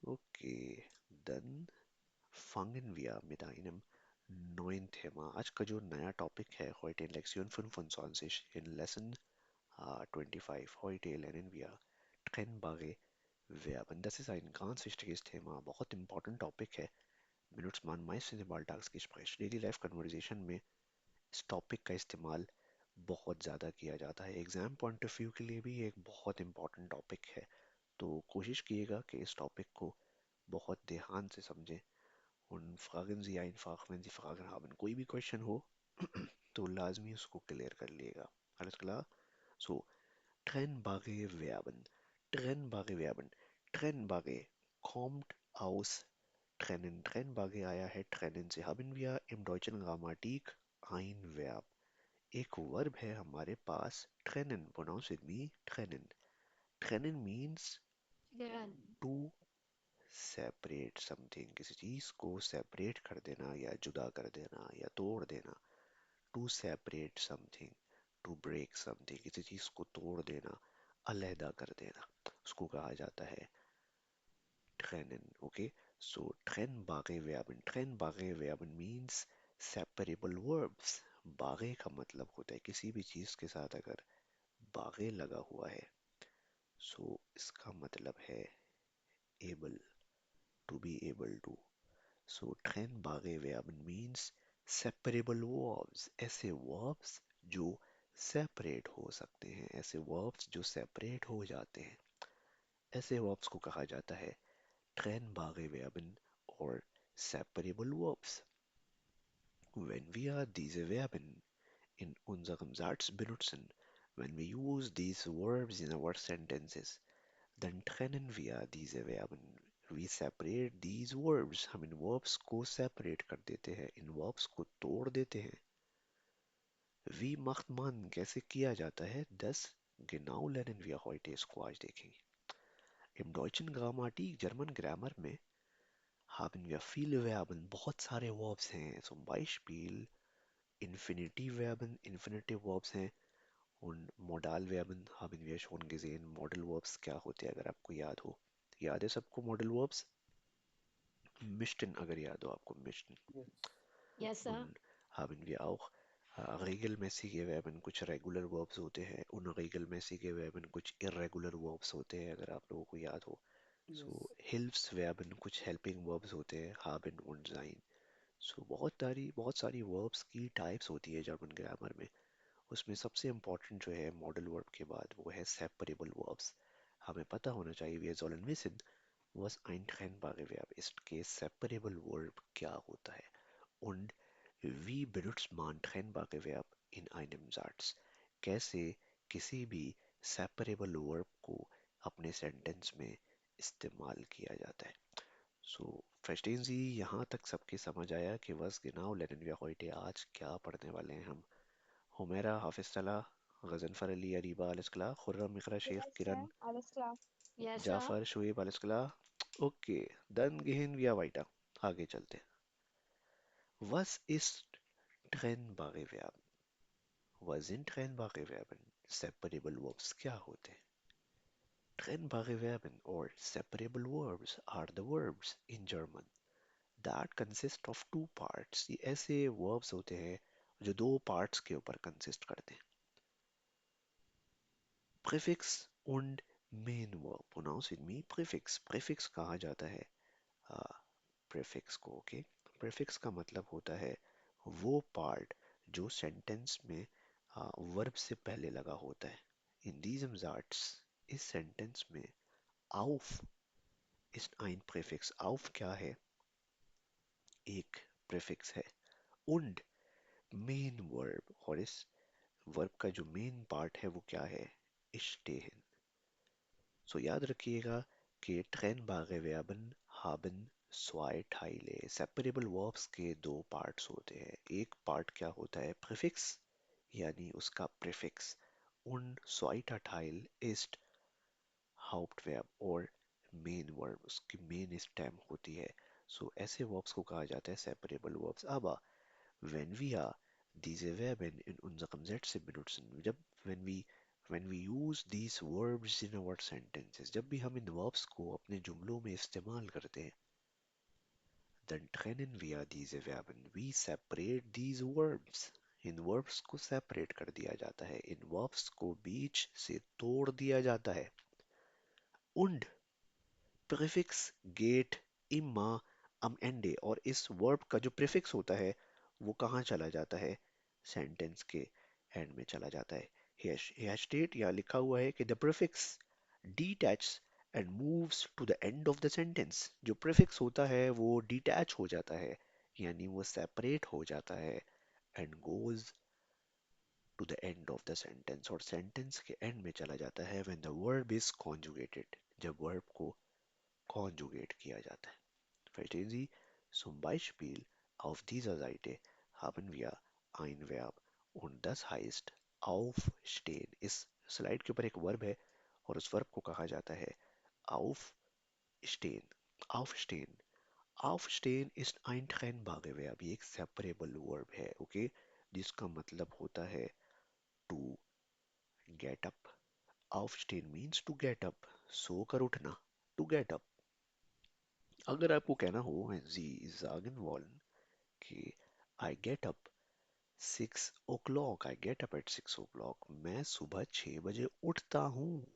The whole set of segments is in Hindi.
Okay, dann fangen wir mit einem neuen Thema. आज का जो नया टॉपिक है heute in Lektion 25 in Lesson 25. Heute lernen wir trennbare Verben. Das ist ein ganz wichtiges Thema, बहुत important Topic है. Benutzt man meistens im Alltagsgespräch. Daily Life Conversation में इस टॉपिक का इस्तेमाल बहुत ज़्यादा किया जाता है. एग्जाम पॉइंट ऑफ व्यू के लिए भी एक बहुत इंपॉर्टेंट टॉपिक है. तो कोशिश कीजिएगा कि इस टॉपिक को बहुत ध्यान से समझें. Und fragen Sie einfach, wenn Sie Fragen haben. कोई भी क्वेश्चन हो तो लाजमी उसको क्लियर कर लिएगा. Alles klar? So, trennbare Verben. Trennbare Verben. Trennbare kommt aus trennen. Trennbare आया है trennen से. Haben wir im deutschen Grammatik ein Verb. एक वर्ब है हमारे पास trennen. Pronounce with me trennen. Trennen means Kiran. to separate something. किसी चीज को separate कर देना या जुदा कर देना या तोड़ देना. To separate something, to break something. किसी चीज को तोड़ देना, अलहदा कर देना, उसको कहा जाता है trennen. Okay, so trennbare Verben. Trennbare Verben means separable verbs. बागे का मतलब होता है किसी भी चीज के साथ अगर बागे लगा हुआ है, so इसका मतलब है able, to be able to. So trennbare Verben means separable verbs. ऐसे verbs जो separate हो सकते हैं, ऐसे verbs जो separate हो जाते हैं, ऐसे verbs को कहा जाता है trennbare Verben और separable verbs. Wenn wir diese Verben in unserem Satz benutzen, when we use these verbs in our sentences, then trennen wir diese Verben. We separate these verbs. हम इन verbs को separate कर देते हैं, इन verbs को तोड़ देते हैं. Wie macht man कैसे किया जाता है? Das genau lernen wir heute. इसको आज देखेंगे. Im deutschen Grammatik, German Grammar में haben wir viele Verben, बहुत सारे verbs हैं. Zum Beispiel Infinitivverben, Infinitive verbs हैं. Und Modalverben haben wir schon gesehen. Modal verbs क्या होते हैं अगर आपको याद हो? याद है सबको modal verbs? Mischten अगर याद हो आपको Mischten. Yes. Yes, sir. Und haben wir auch regelmäßige Verben, कुछ regular verbs होते हैं, unregelmäßige Verben कुछ irregular verbs होते हैं अगर आप लोगों को याद हो. So Yes. Hilfsverben कुछ helping verbs होते हैं, haben und sein. So बहुत सारी verbs की types होती है जर्मन ग्रामर में. उसमें सबसे important जो है modal verb के बाद वो है separable verbs. हमें पता होना चाहिए, wir sollen wissen, was ein trennbare Verb ist. कि separable verb क्या होता है. Und wie benutzt man trennbare Verb in einem Satz? कैसे किसी भी separable verb को अपने sentence में इस्तेमाल किया जाता है. So, verstehen Sie, यहाँ तक सबके समझ आया कि was genau lernen wir heute. आज क्या पढ़ने वाले हैं हम? Humaira, Hafiz Salah, Ghaznfar Ali, Ariba, alles klar? Khurram, Iqra, Sheikh, Yes, Kiran, sir. Alles klar. Yes, sir. Jafar, Shoaib, alles klar? Okay, dann gehen wir weiter. आगे चलते हैं. Was ist trennbare Verben? Was sind trennbare Verben? Separable verbs क्या होते हैं? Trennbare Verben or separable verbs are the verbs in German that consist of two parts. ये ऐसे verbs होते हैं जो दो parts के ऊपर consist करते हैं. Prefix und main verb. Pronounce with me prefix. Prefix कहा जाता है prefix को. Okay? Prefix का मतलब होता है वो part जो sentence में verb से पहले लगा होता है. In diesem Satz, इस sentence में auf ist ein Präfix. Auf क्या है? एक prefix है. Und main verb और इस verb का जो main part है वो क्या है? Stehen. So याद रखिएगा कि trennbare Verben haben zwei Teile. Separable verbs के दो parts होते हैं. एक part क्या होता है? Präfix यानी उसका prefix. Und zweiter Teil ist Hauptverb और main verb, उसकी main stem होती है. So ऐसे verbs को कहा जाता है separable verbs. Aber wenn wir diese Verben in unserem Sätze benutzen, जब when we When we use these verbs in our sentences, जब भी हम इन verbs को अपने जुमलों में इस्तेमाल करते हैं, then trennen wir diese Verben. We separate these verbs. In verbs को separate कर दिया जाता है, इन verbs को बीच से तोड़ दिया जाता है. Und प्रीफिक्स गेट इमा am Ende, और इस वर्ब का जो प्रीफिक्स होता है वो कहाँ चला जाता है, सेंटेंस के एंड में चला जाता है. Here state यहाँ लिखा हुआ है कि the prefix detaches and moves to the end of the sentence. जो prefix होता है वो detach हो जाता है, यानी वो separate हो जाता है and goes to the end of the sentence, और sentence के end में चला जाता है when the verb is conjugated, जब verb को conjugate किया जाता है. Verstehen Sie? Zum Beispiel auf dieser Seite haben wir ein Verb und das heißt aufstehen. इस स्लाइड के ऊपर एक वर्ब है और उस वर्ब को कहा जाता है aufstehen. Aufstehen. Aufstehen ist ein trennbarer Verb. ये एक separable verb है, okay? जिसका मतलब होता है to get up. Aufstehen means to get up. सोकर उठना. To get up. अगर आपको कहना हो Sie sagen wollen कि I get up 6 o'clock, I get up at 6 o'clock, मैं सुबह 6 बजे उठता हूँ.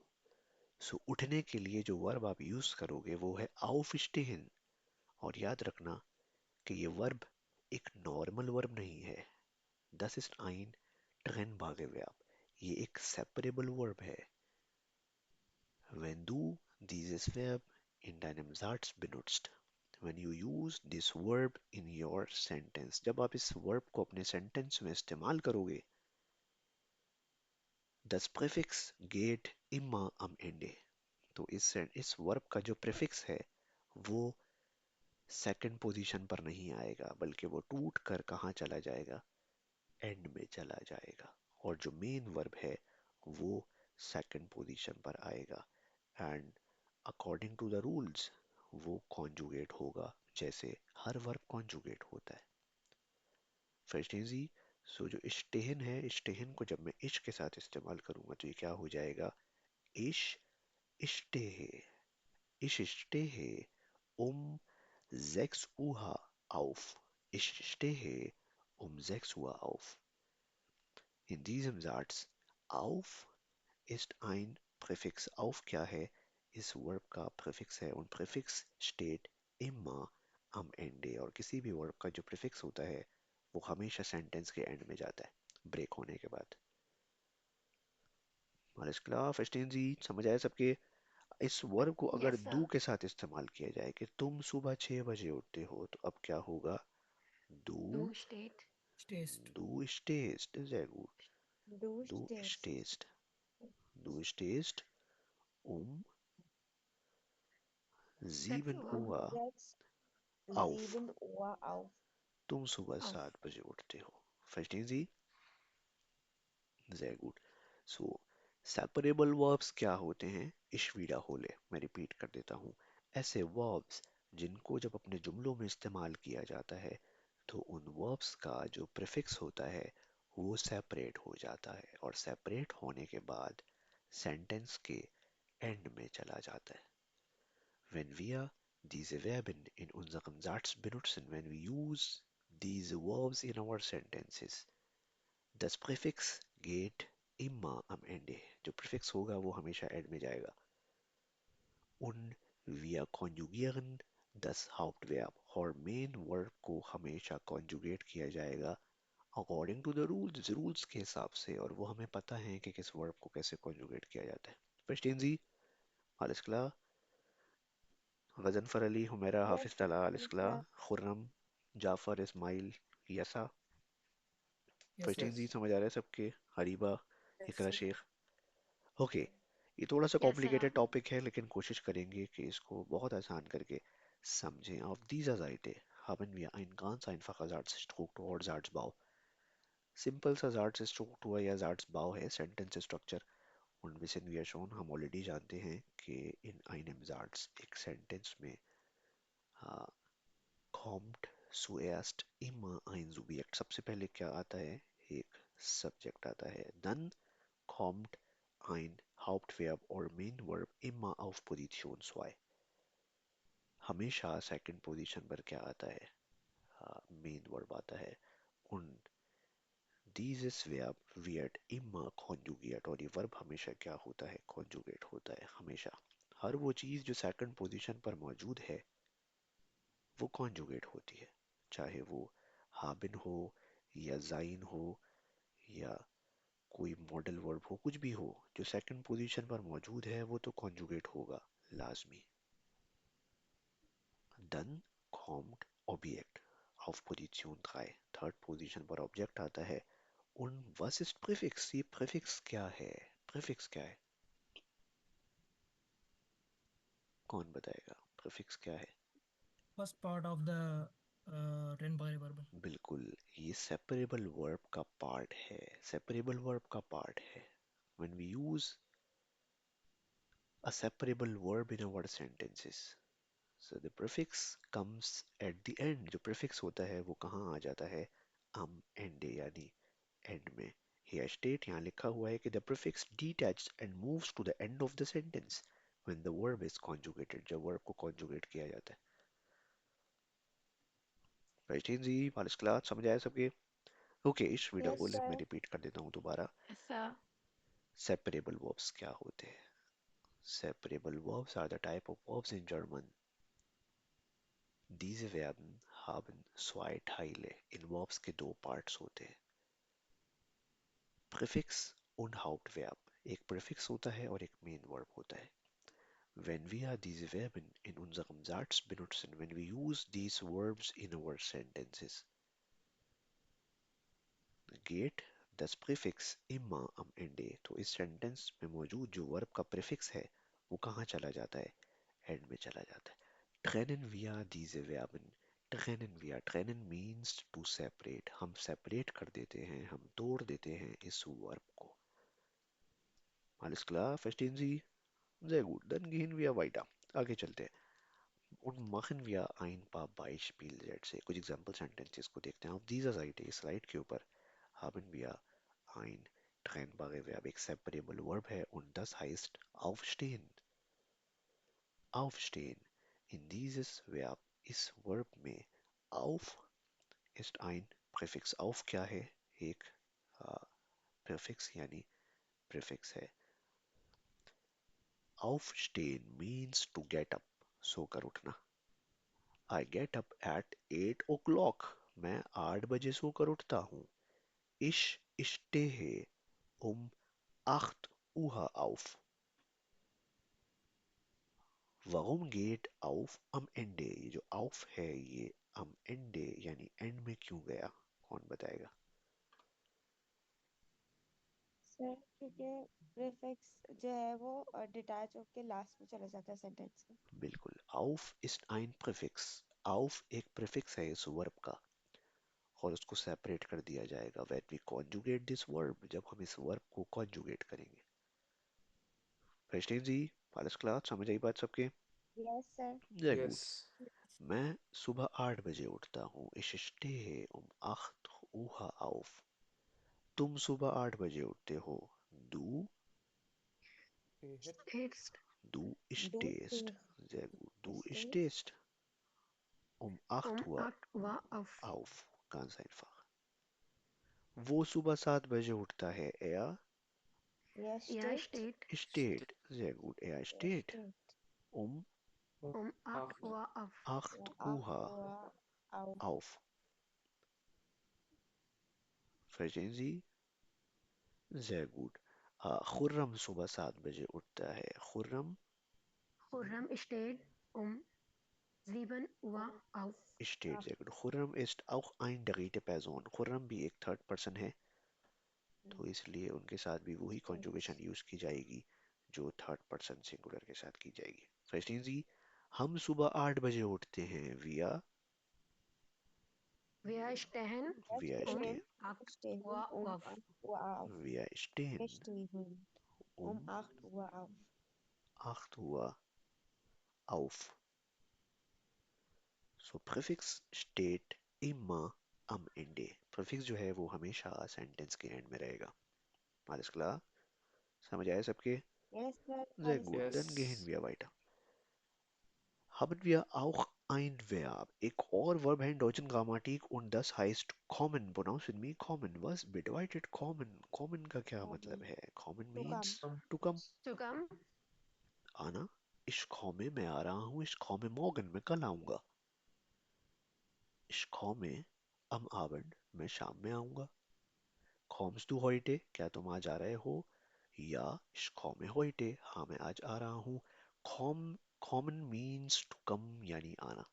सो उठने के लिए जो वर्ब आप यूज करोगे वो है aufstehen. और याद रखना कि ये वर्ब एक नॉर्मल वर्ब नहीं है. Das ist ein trennbarer Verb. ये एक separable वर्ब है. Wenn du dieses Verb in deinem Satz benutzt, when you use this verb in your sentence, जब आप इस verb को अपने sentence में इस्तेमाल करोगे, das Präfix geht immer am Ende. तो इस वर्ब का जो प्रीफिक्स है वो सेकंड पोजीशन पर नहीं आएगा, बल्कि वो टूट कर कहाँ चला जाएगा, एंड में चला जाएगा. और जो मेन वर्ब है वो सेकंड पोजीशन पर आएगा. And according to the rules वो कॉन्जुगेट होगा, जैसे हर वर्ब कॉन्जुगेट होता है. Verstehen Sie? सो जो इश्तेहन है, इश्तेहन को जब मैं इश के साथ इस्तेमाल करूंगा तो ये क्या हो जाएगा, इश इश्तेहे. Ich stehe um 6 Uhr auf. Ich stehe um 6 Uhr auf. In diesem Satz auf ist ein Präfix. Auf क्या है, इस वर्ब का प्रीफिक्स है, und prefix steht immer am Ende. और किसी भी वर्ब का जो प्रीफिक्स होता है वो हमेशा सेंटेंस के एंड में जाता है, ब्रेक होने के बाद. alles klar, verstehen Sie? समझ आया सबके? इस वर्ब को अगर Yes, दू sir. के साथ इस्तेमाल किया जाए कि तुम सुबह 6 बजे उठते हो, तो अब क्या होगा, दू Du steht. Staged. दू stehst, sehr gut, Du du stehst stehst, du stehst um 6 7 Uhr um Uhr 6, auf. 7 Uhr auf. तुम सुबह auf. 7 बजे उठते हो. Verstehen Sie? Sehr gut. So, separable verbs क्या होते हैं, ich wiederhole, मैं रिपीट कर देता हूँ. ऐसे verbs जिनको जब अपने जुमलों में इस्तेमाल किया जाता है तो उन verbs का जो प्रीफिक्स होता है वो सेपरेट हो जाता है, और सेपरेट होने के बाद सेंटेंस के एंड में चला जाता है. Wenn wir diese Verben in unserem Satz benutzen, wenn wir use these verbs in our sentences, das Präfix geht immer am Ende. जो प्रीफिक्स होगा वो हमेशा एंड में जाएगा. Und wir konjugieren das Hauptverb, और मेन वर्ब को हमेशा कॉन्जुगेट किया जाएगा according to the rules, rules के हिसाब से, और वो हमें पता है कि किस वर्ब को कैसे कॉन्जुगेट किया जाता है. Verstehen Sie? Alles klar? Ghazanfar Ali, Humera, Yes, हाफिज तला, alles yes, klar? sir. Khurram, Jafar, Ismail, यसा. Yes, Verstehen sir. Sie? Yes. समझ आ रहा है सबके? हरीबा, Yes, इकरा sir. शेख. ओके, ये थोड़ा सा Yes, sir. कॉम्प्लिकेटेड टॉपिक है लेकिन कोशिश करेंगे कि इसको बहुत आसान करके समझें. Auf dieser Seite haben wir ein ganz einfacher Satzstruktur और Satzbau. सिंपल सा Satzstruktur या Satzbau है, sentence structure. und wissen wir schon, हम ऑलरेडी जानते हैं कि in einem Satz, एक सेंटेंस में kommt zuerst immer ein Subjekt. सबसे पहले क्या आता है, एक सब्जेक्ट आता है. Dann kommt ein Hauptverb और main Verb immer auf Position 2. हमेशा सेकंड पोजीशन पर क्या आता है? मेन वर्ब आता है. Und dieses Verb wird immer konjugiert. और ये वर्ब हमेशा क्या होता है? कॉन्जुगेट होता है हमेशा. हर वो चीज जो सेकंड पोजीशन पर मौजूद है वो कॉन्जुगेट होती है, चाहे वो हाबिन हो या जाइन हो या कोई मॉडल वर्ब हो, कुछ भी हो जो सेकंड पोजीशन पर मौजूद है वो तो कॉन्जुगेट होगा लाजमी. Dann kommt Objekt auf Position 3. Third position पर ऑब्जेक्ट आता है. Und was ist Präfix? ये प्रीफिक्स क्या है? प्रीफिक्स क्या है? कौन बताएगा प्रीफिक्स क्या है? First part of the written variable. बिल्कुल, ये सेपरेबल वर्ब का पार्ट है. सेपरेबल वर्ब का पार्ट है. When we use a separable verb in our sentences, so the prefix comes at the end. जो prefix होता है वो कहाँ आ जाता है? एंड यानी एंड में. Here state यहाँ लिखा हुआ है कि the prefix detached and moves to the end of the sentence when the verb is conjugated. जब verb को conjugate किया जाता है. राइटिन जी, वालिस क्लास समझ आया सबके? ओके, इस वीडियो Yes, को मैं sir. रिपीट कर देता हूँ दोबारा. Yes, sir. सेपरेबल verbs क्या होते हैं? Separable verbs are the type of verbs in German. Diese werden haben zwei Teile. In verbs के दो parts होते हैं. Präfix und Hauptverb. एक prefix होता है और एक main verb होता है. Wenn wir diese Verben in unserem Satz benutzen, when we use these verbs in our sentences, geht das Präfix immer am Ende. तो इस sentence में मौजूद जो verb का prefix है वो कहाँ चला जाता है? End में चला जाता है. Trennen wir diese Verben. Trennen means to separate. हम separate कर देते हैं, हम तोड़ देते हैं इस verb को. Alles klar, verstehen Sie? Sehr gut, dann gehen wir weiter. आगे चलते हैं. Und machen wir ein paar Beispielsätze. कुछ example sentences को देखते हैं. Auf dieser Seite, इस slide के ऊपर, haben wir ein trennbare Verb, एक separable Verb है und das heißt aufstehen. Aufstehen. In dieses Verb, इस Verb में auf ist ein Präfix. Auf क्या है? एक prefix यानी prefix है. Aufstehen means to get up. सोकर उठना. I get up at 8 o'clock. मैं 8 बजे सोकर उठता हूँ. Ich stehe um 8 Uhr auf. Warum geht auf am Ende? ये जो auf है ये am Ende यानी end में क्यों गया? कौन बताएगा? सर क्योंकि प्रीफिक्स जो है वो डिटैच होके लास्ट में चला जाता है सेंटेंस के. बिल्कुल. Auf ist ein Präfix. Auf एक prefix है इस verb का और उसको separate कर दिया जाएगा when we conjugate this verb. जब हम इस verb को conjugate करेंगे. Verstehen Sie? Alles klar? समझ आई बात सबके? Yes sir. Sehr gut. Yes. मैं सुबह 8 बजे उठता हूँ. Ich stehe um 8 Uhr auf. तुम सुबह 8 बजे उठते हो. Du, It's du do stehst. Sehr gut. Du stay stehst um 8 Uhr 8 Uhr auf. auf. Ganz einfach. वो सुबह 7 बजे उठता है. Er या Er state steht steht. Sehr gut. Er या steht state um um 8 Uhr auf. 8 या आठ Uhr हुआ out. auf. Verstehen Sie? Sehr gut. Khurram सुबह 7 बजे उठता है. Khurram Khurram steht um 7 Uhr auf. steht. Sehr gut. Khurram ist auch ein dritte Person. Khurram भी एक थर्ड पर्सन है तो इसलिए उनके साथ भी वही कॉन्जुगेशन यूज की जाएगी जो थर्ड पर्सन सिंगुलर के साथ की जाएगी. Verstehen Sie? हम सुबह 8 बजे उठते हैं. Wir stehen या Wir um stehen. 8 स्टेन Uhr um auf. 8 Uhr auf. Wir stehen Wir stehen um um 8 Uhr auf. 8 Uhr auf. So Präfix steht immer am Ende. Präfix जो है वो हमेशा सेंटेंस के एंड में रहेगा. Alles klar? समझ आया सबके? Yes, sir. Sehr Alles gut, klar. dann gehen Yes. wir weiter. Haben wir auch ein Verb? एक और verb है in deutschen Grammatik und das heißt kommen. Pronounce with me kommen. Was bedeutet kommen? Kommen का क्या मतलब Kommen. है? Kommen To come. means to come. To come. आना. Ich komme, मैं आ रहा हूँ. Ich komme morgen, मैं कल आऊंगा. Ich komme am Abend, मैं शाम में आऊंगा. Kommst du heute? क्या तुम आज आ रहे हो? या ich komme heute, हाँ मैं आज आ रहा हूँ. Kommen means to come यानी आना.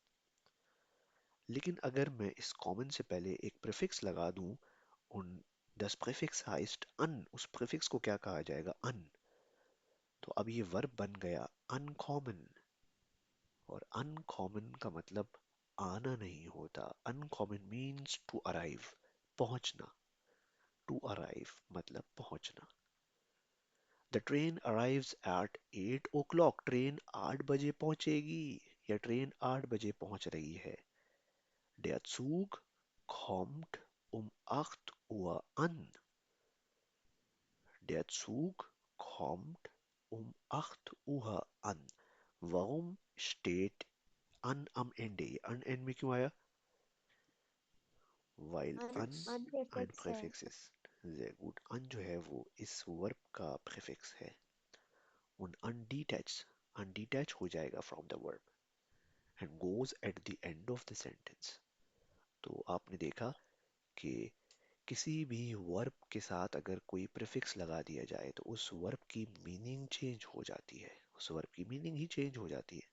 लेकिन अगर मैं इस common से पहले एक prefix लगा दूं und das Präfix heißt an, उस prefix को क्या कहा जाएगा? an. तो अब ये verb बन गया uncommon. और uncommon का मतलब आना नहीं होता. Uncommon means to arrive, पहुंचना. To arrive मतलब पहुंचना. The train arrives at 8 o'clock. Train 8 बजे पहुंचेगी या ट्रेन 8 बजे पहुंच रही है. Der Zug kommt um 8 Uhr an. Der Zug kommt um 8 Uhr an. Warum steht an am Ende? ये an end में क्यों आया? While an ein Unprefix है. prefix ist. Sehr gut. An जो है वो इस verb का prefix है. Und undetached हो जाएगा from the verb and goes at the end of the sentence. तो आपने देखा कि किसी भी वर्ब के साथ अगर कोई प्रीफिक्स लगा दिया जाए तो उस वर्ब की मीनिंग चेंज हो जाती है. उस वर्ब की मीनिंग ही चेंज हो जाती है.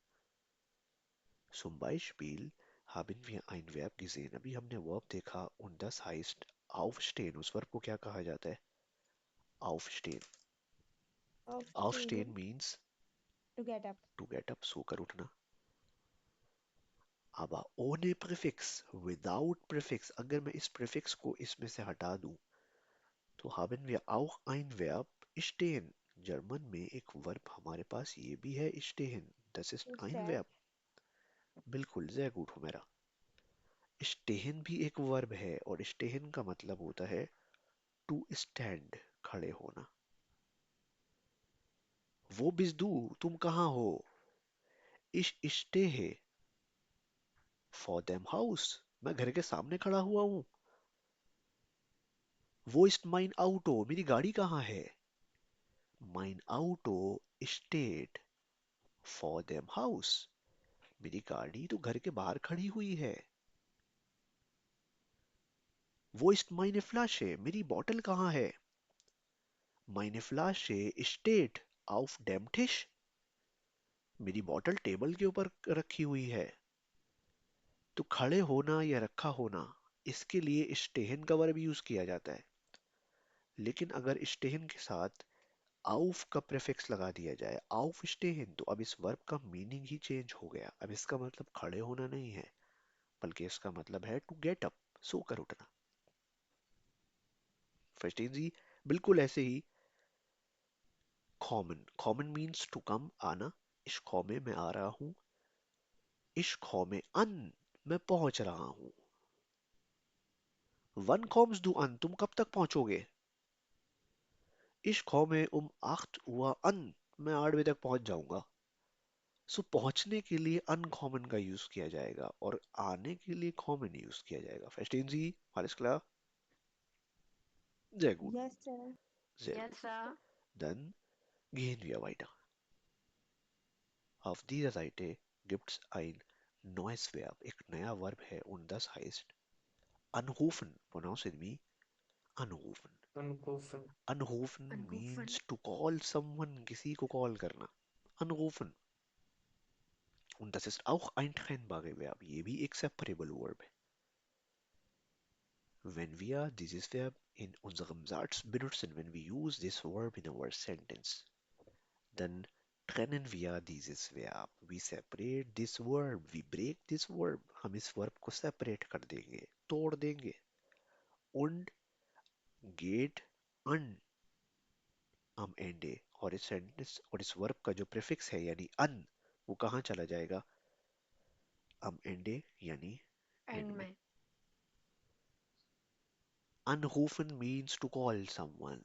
Zum Beispiel haben wir ein Verb gesehen. अभी हमने वर्ब देखा und das heißt aufstehen. उस वर्ब को क्या कहा जाता है? Aufstehen. Aufstehen Aufstehen. means To get up. to get up, सोकर उठना. अब ohne Präfix, without Prefix, अगर मैं इस Prefix को इसमें से हटा दूं तो haben wir auch ein Verb stehen. German में एक वर्ब हमारे पास ये भी है stehen. Das ist To ein stand. Verb. बिल्कुल sehr gut हुमेरा. stehen भी एक वर्ब है और stehen का मतलब होता है to stand, खड़े होना. वो बिजदू तुम कहाँ हो? Ich stehe vor dem Haus. मैं घर के सामने खड़ा हुआ हूँ. Wo ist mein Auto? मेरी गाड़ी कहाँ है? Mein Auto steht vor dem Haus. मेरी गाड़ी तो घर के बाहर खड़ी हुई है. Wo ist meine Flasche? मेरी बॉटल कहाँ है? Meine Flasche steht auf dem Tisch. मेरी बॉटल टेबल के ऊपर रखी हुई है. तो खड़े होना या रखा होना इसके लिए स्टेहन का वर्ब यूज किया जाता है. लेकिन अगर स्टेहन के साथ आउफ का प्रीफिक्स लगा दिया जाए आउफ स्टेहन तो अब इस वर्ब का मीनिंग ही चेंज हो गया. अब इसका मतलब खड़े होना नहीं है बल्कि इसका मतलब है टू गेट अप, सोकर उठना. फर्स्टीन जी बिल्कुल ऐसे ही कॉमन मीन्स टू कम, आना. इस कॉमे में आ रहा हूं. इस कॉमे अन मैं पहुंच रहा हूं. वन कॉम्स डू अन तुम कब तक पहुंचोगे? इस कॉमे 8 Uhr अन मैं 8 बजे तक पहुंच जाऊंगा. सो पहुंचने के लिए अनकॉमन का यूज किया जाएगा और आने के लिए कॉमन यूज किया जाएगा. फर्स्टीन जी alles klar? Sehr gut, Yes, sir. sehr Yes, gut. sir. Dann gehen wir weiter. Auf dieser Seite gibt's ein neues Verb. एक नया वर्ब है und das heißt anrufen. Pronounce with me. Anrufen. Uncoven. Anrufen Anrufen. means to call someone. किसी को call करना. Anrufen. Und das ist auch ein trennbare Verb. ये भी एक separable Verb है. Wenn wir dieses Verb in unserem Satz benutzen, when we use this verb in our sentence, dann trennen wir dieses Verb. We separate this verb. We break this verb. हम इस verb को separate कर देंगे, तोड़ देंगे. Und geht an am Ende. और इस sentence और इस verb का जो prefix है यानी an, वो कहाँ चला जाएगा? am Ende यानी end End में. में. Anrufen means to call someone.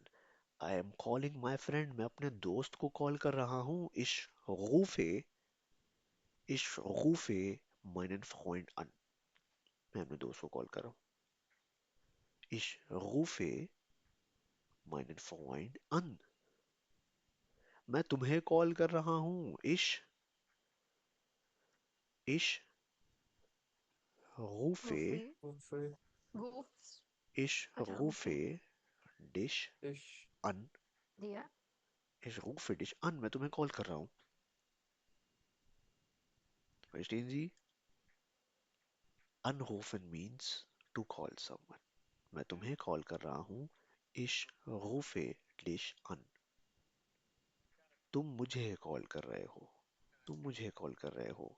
I am calling my friend, मैं अपने दोस्त को कॉल कर रहा हूँ. Ich rufe meinen Freund an. मैं अपने दोस्त को कॉल कर रहा हूँ. Ich rufe meinen Freund an. मैं तुम्हें कॉल कर रहा हूँ. Ich rufe, Goofy. Rufe Goofs. ich अच्छा rufe goofy. dich dich an. दिया. Ich rufe dich an. मैं तुम्हें कॉल कर रहा हूँ. Verstehen Sie? Anrufen means to call someone. मैं तुम्हें कॉल कर रहा हूँ. Ich rufe dich an. तुम मुझे कॉल कर रहे हो. तुम मुझे कॉल कर रहे हो.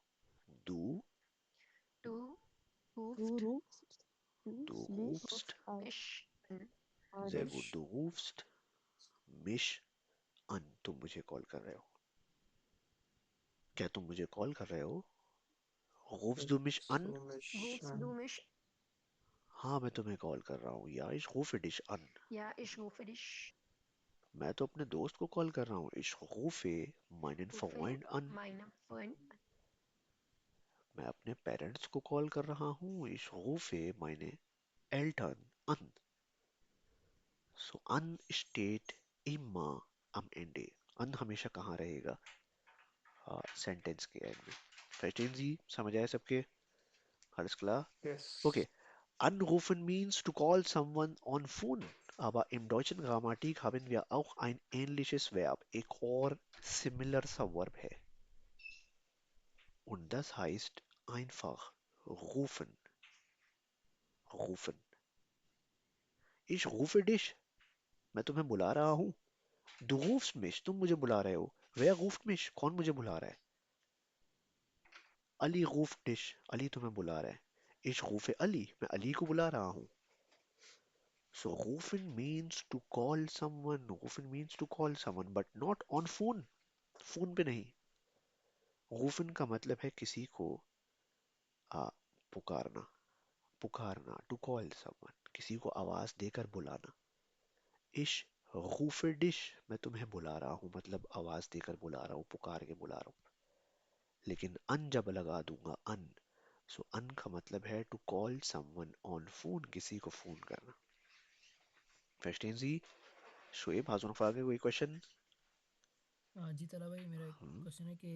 Du, Du Du rufst rufst, du rufst mich rufst, an. mich an. sehr gut, dich du rufst mich an. तुम मुझे कॉल कर रहे हो. क्या तुम मुझे कॉल कर रहे हो? Rufst du mich rufst an? du mich Rufst an. du mich? हाँ, मैं तुम्हें कॉल कर रहा हूँ. Ja, ich rufe dich an. Ja, ich rufe dich. मैं तो अपने दोस्त को कॉल कर रहा हूँ. Ich rufe meinen Rufe Freund an. meinen Freund an. मैं अपने पेरेंट्स को कॉल कर रहा हूँ. Ich rufe meine Eltern an. So an steht immer am Ende. An हमेशा कहाँ रहेगा? सेंटेंस के एंड में. Verstehen Sie? समझ आया सबके? Alles klar? Okay. Yes. Anrufen means to call someone on phone. Aber im deutschen Grammatik haben wir auch ein ähnliches Verb. एक और similar सा Verb है. Und das heißt einfach rufen. Rufen. Ich rufe dich. मैं तुम्हें बुला रहा हूँ. Du rufst mich. तुम मुझे बुला रहे हो. Wer ruft mich? कौन मुझे बुला रहा है? Ali ruft dich. Ali तुम्हें बुला रहा है. Ich rufe Ali. मैं अली को बुला रहा हूँ. So rufen means to call someone. Rufen means to call someone, but not on phone. Phone पे नहीं. Rufen का मतलब है किसी को आ, पुकारना. पुकारना. To call someone. किसी को आवाज देकर बुलाना. Ich rufe dich. मैं तुम्हें बुला रहा हूँ मतलब आवाज देकर बुला रहा हूँ, पुकार के बुला रहा हूँ. लेकिन अन जब लगा दूंगा अन, सो अन का मतलब है to call someone on phone, किसी को फोन करना. Verstehen Sie? शोएब, हाजुन फागे कोई क्वेश्चन? जी तला भाई, मेरा एक क्वेश्चन है कि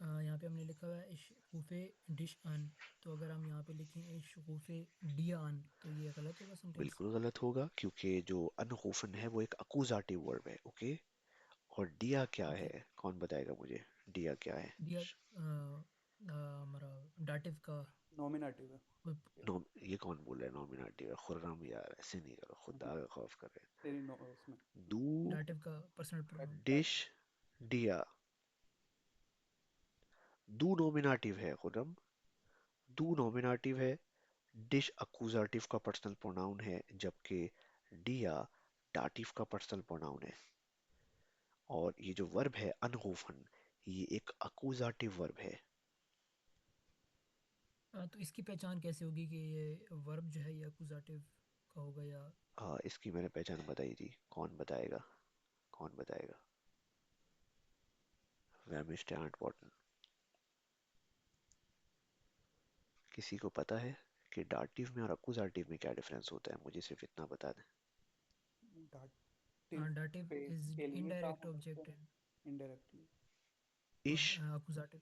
यहाँ पे हमने लिखा हुआ है इश गूफे डिश अन, तो अगर हम यहाँ पे लिखें इश गूफे डिया अन तो ये गलत होगा सेंटेंस? बिल्कुल गलत होगा, क्योंकि जो अनहोफन है वो एक अकुजाटिव वर्ब है. ओके. और डिया क्या ओके. है? कौन बताएगा मुझे? डिया क्या है? डिया हमारा डाटिव का Nominative है. नो, ये कौन बोल रहा है नॉमिनेटिव है? खुर्रम यार, ऐसे नहीं करो, खुदा का खौफ कर रहे तेरी नो उसमें हैं. डू डाटिव का पर्सनल प्रोनाउन. डिश डिया. डू नॉमिनेटिव है खुर्रम. डू नॉमिनेटिव है. डिश अक्यूजेटिव का पर्सनल प्रोनाउन है, जबकि डिया डाटिव का पर्सनल प्रोनाउन है. और ये जो वर्ब है अनहोफन, ये एक अक्यूजेटिव वर्ब है. तो इसकी पहचान कैसे होगी कि ये वर्ब जो है ये अकुजाटिव का होगा या? इसकी मैंने पहचान बताई थी. कौन बताएगा? कौन बताएगा? वेमिश टैलेंट वॉटन. किसी को पता है कि डाटिव में और अक्यूजेटिव में क्या डिफरेंस होता है? मुझे सिर्फ इतना बता दें. डाटिव डाटिव पे इज के लिए काम इनडायरेक्ट होता है, ऑब्जेक्ट एंड इनडायरेक्टली. और इश अकुजाटिव.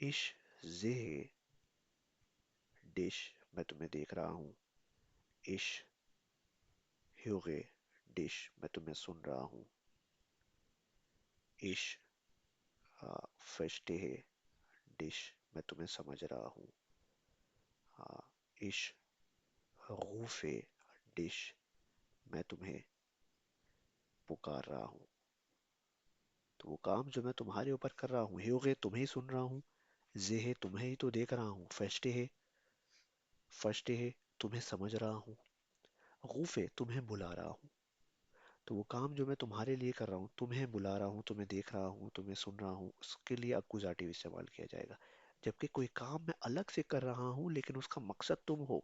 इश जे डिश, मैं तुम्हें देख रहा हूँ. इश ह्योगे डिश, मैं तुम्हें सुन रहा हूँ. इश फर्स्टे डिश, मैं तुम्हें समझ रहा हूँ. इश रूफे डिश, मैं तुम्हें पुकार रहा हूँ. तो वो काम जो मैं तुम्हारे ऊपर कर रहा हूँ, ह्योगे तुम्हें ही सुन रहा हूँ. जे है तुम्हें ही तो देख रहा हूँ. फर्स्टे है तुम्हें समझ रहा हूँ. रूफे तुम्हें बुला रहा हूँ. तो वो काम जो मैं तुम्हारे लिए कर रहा हूँ, तुम्हें बुला रहा हूँ, तुम्हें देख रहा हूँ, तुम्हें सुन रहा हूँ, उसके लिए अक्कुजाटिव इस्तेमाल किया जाएगा. जबकि कोई काम मैं अलग से कर रहा हूँ लेकिन उसका मकसद तुम हो.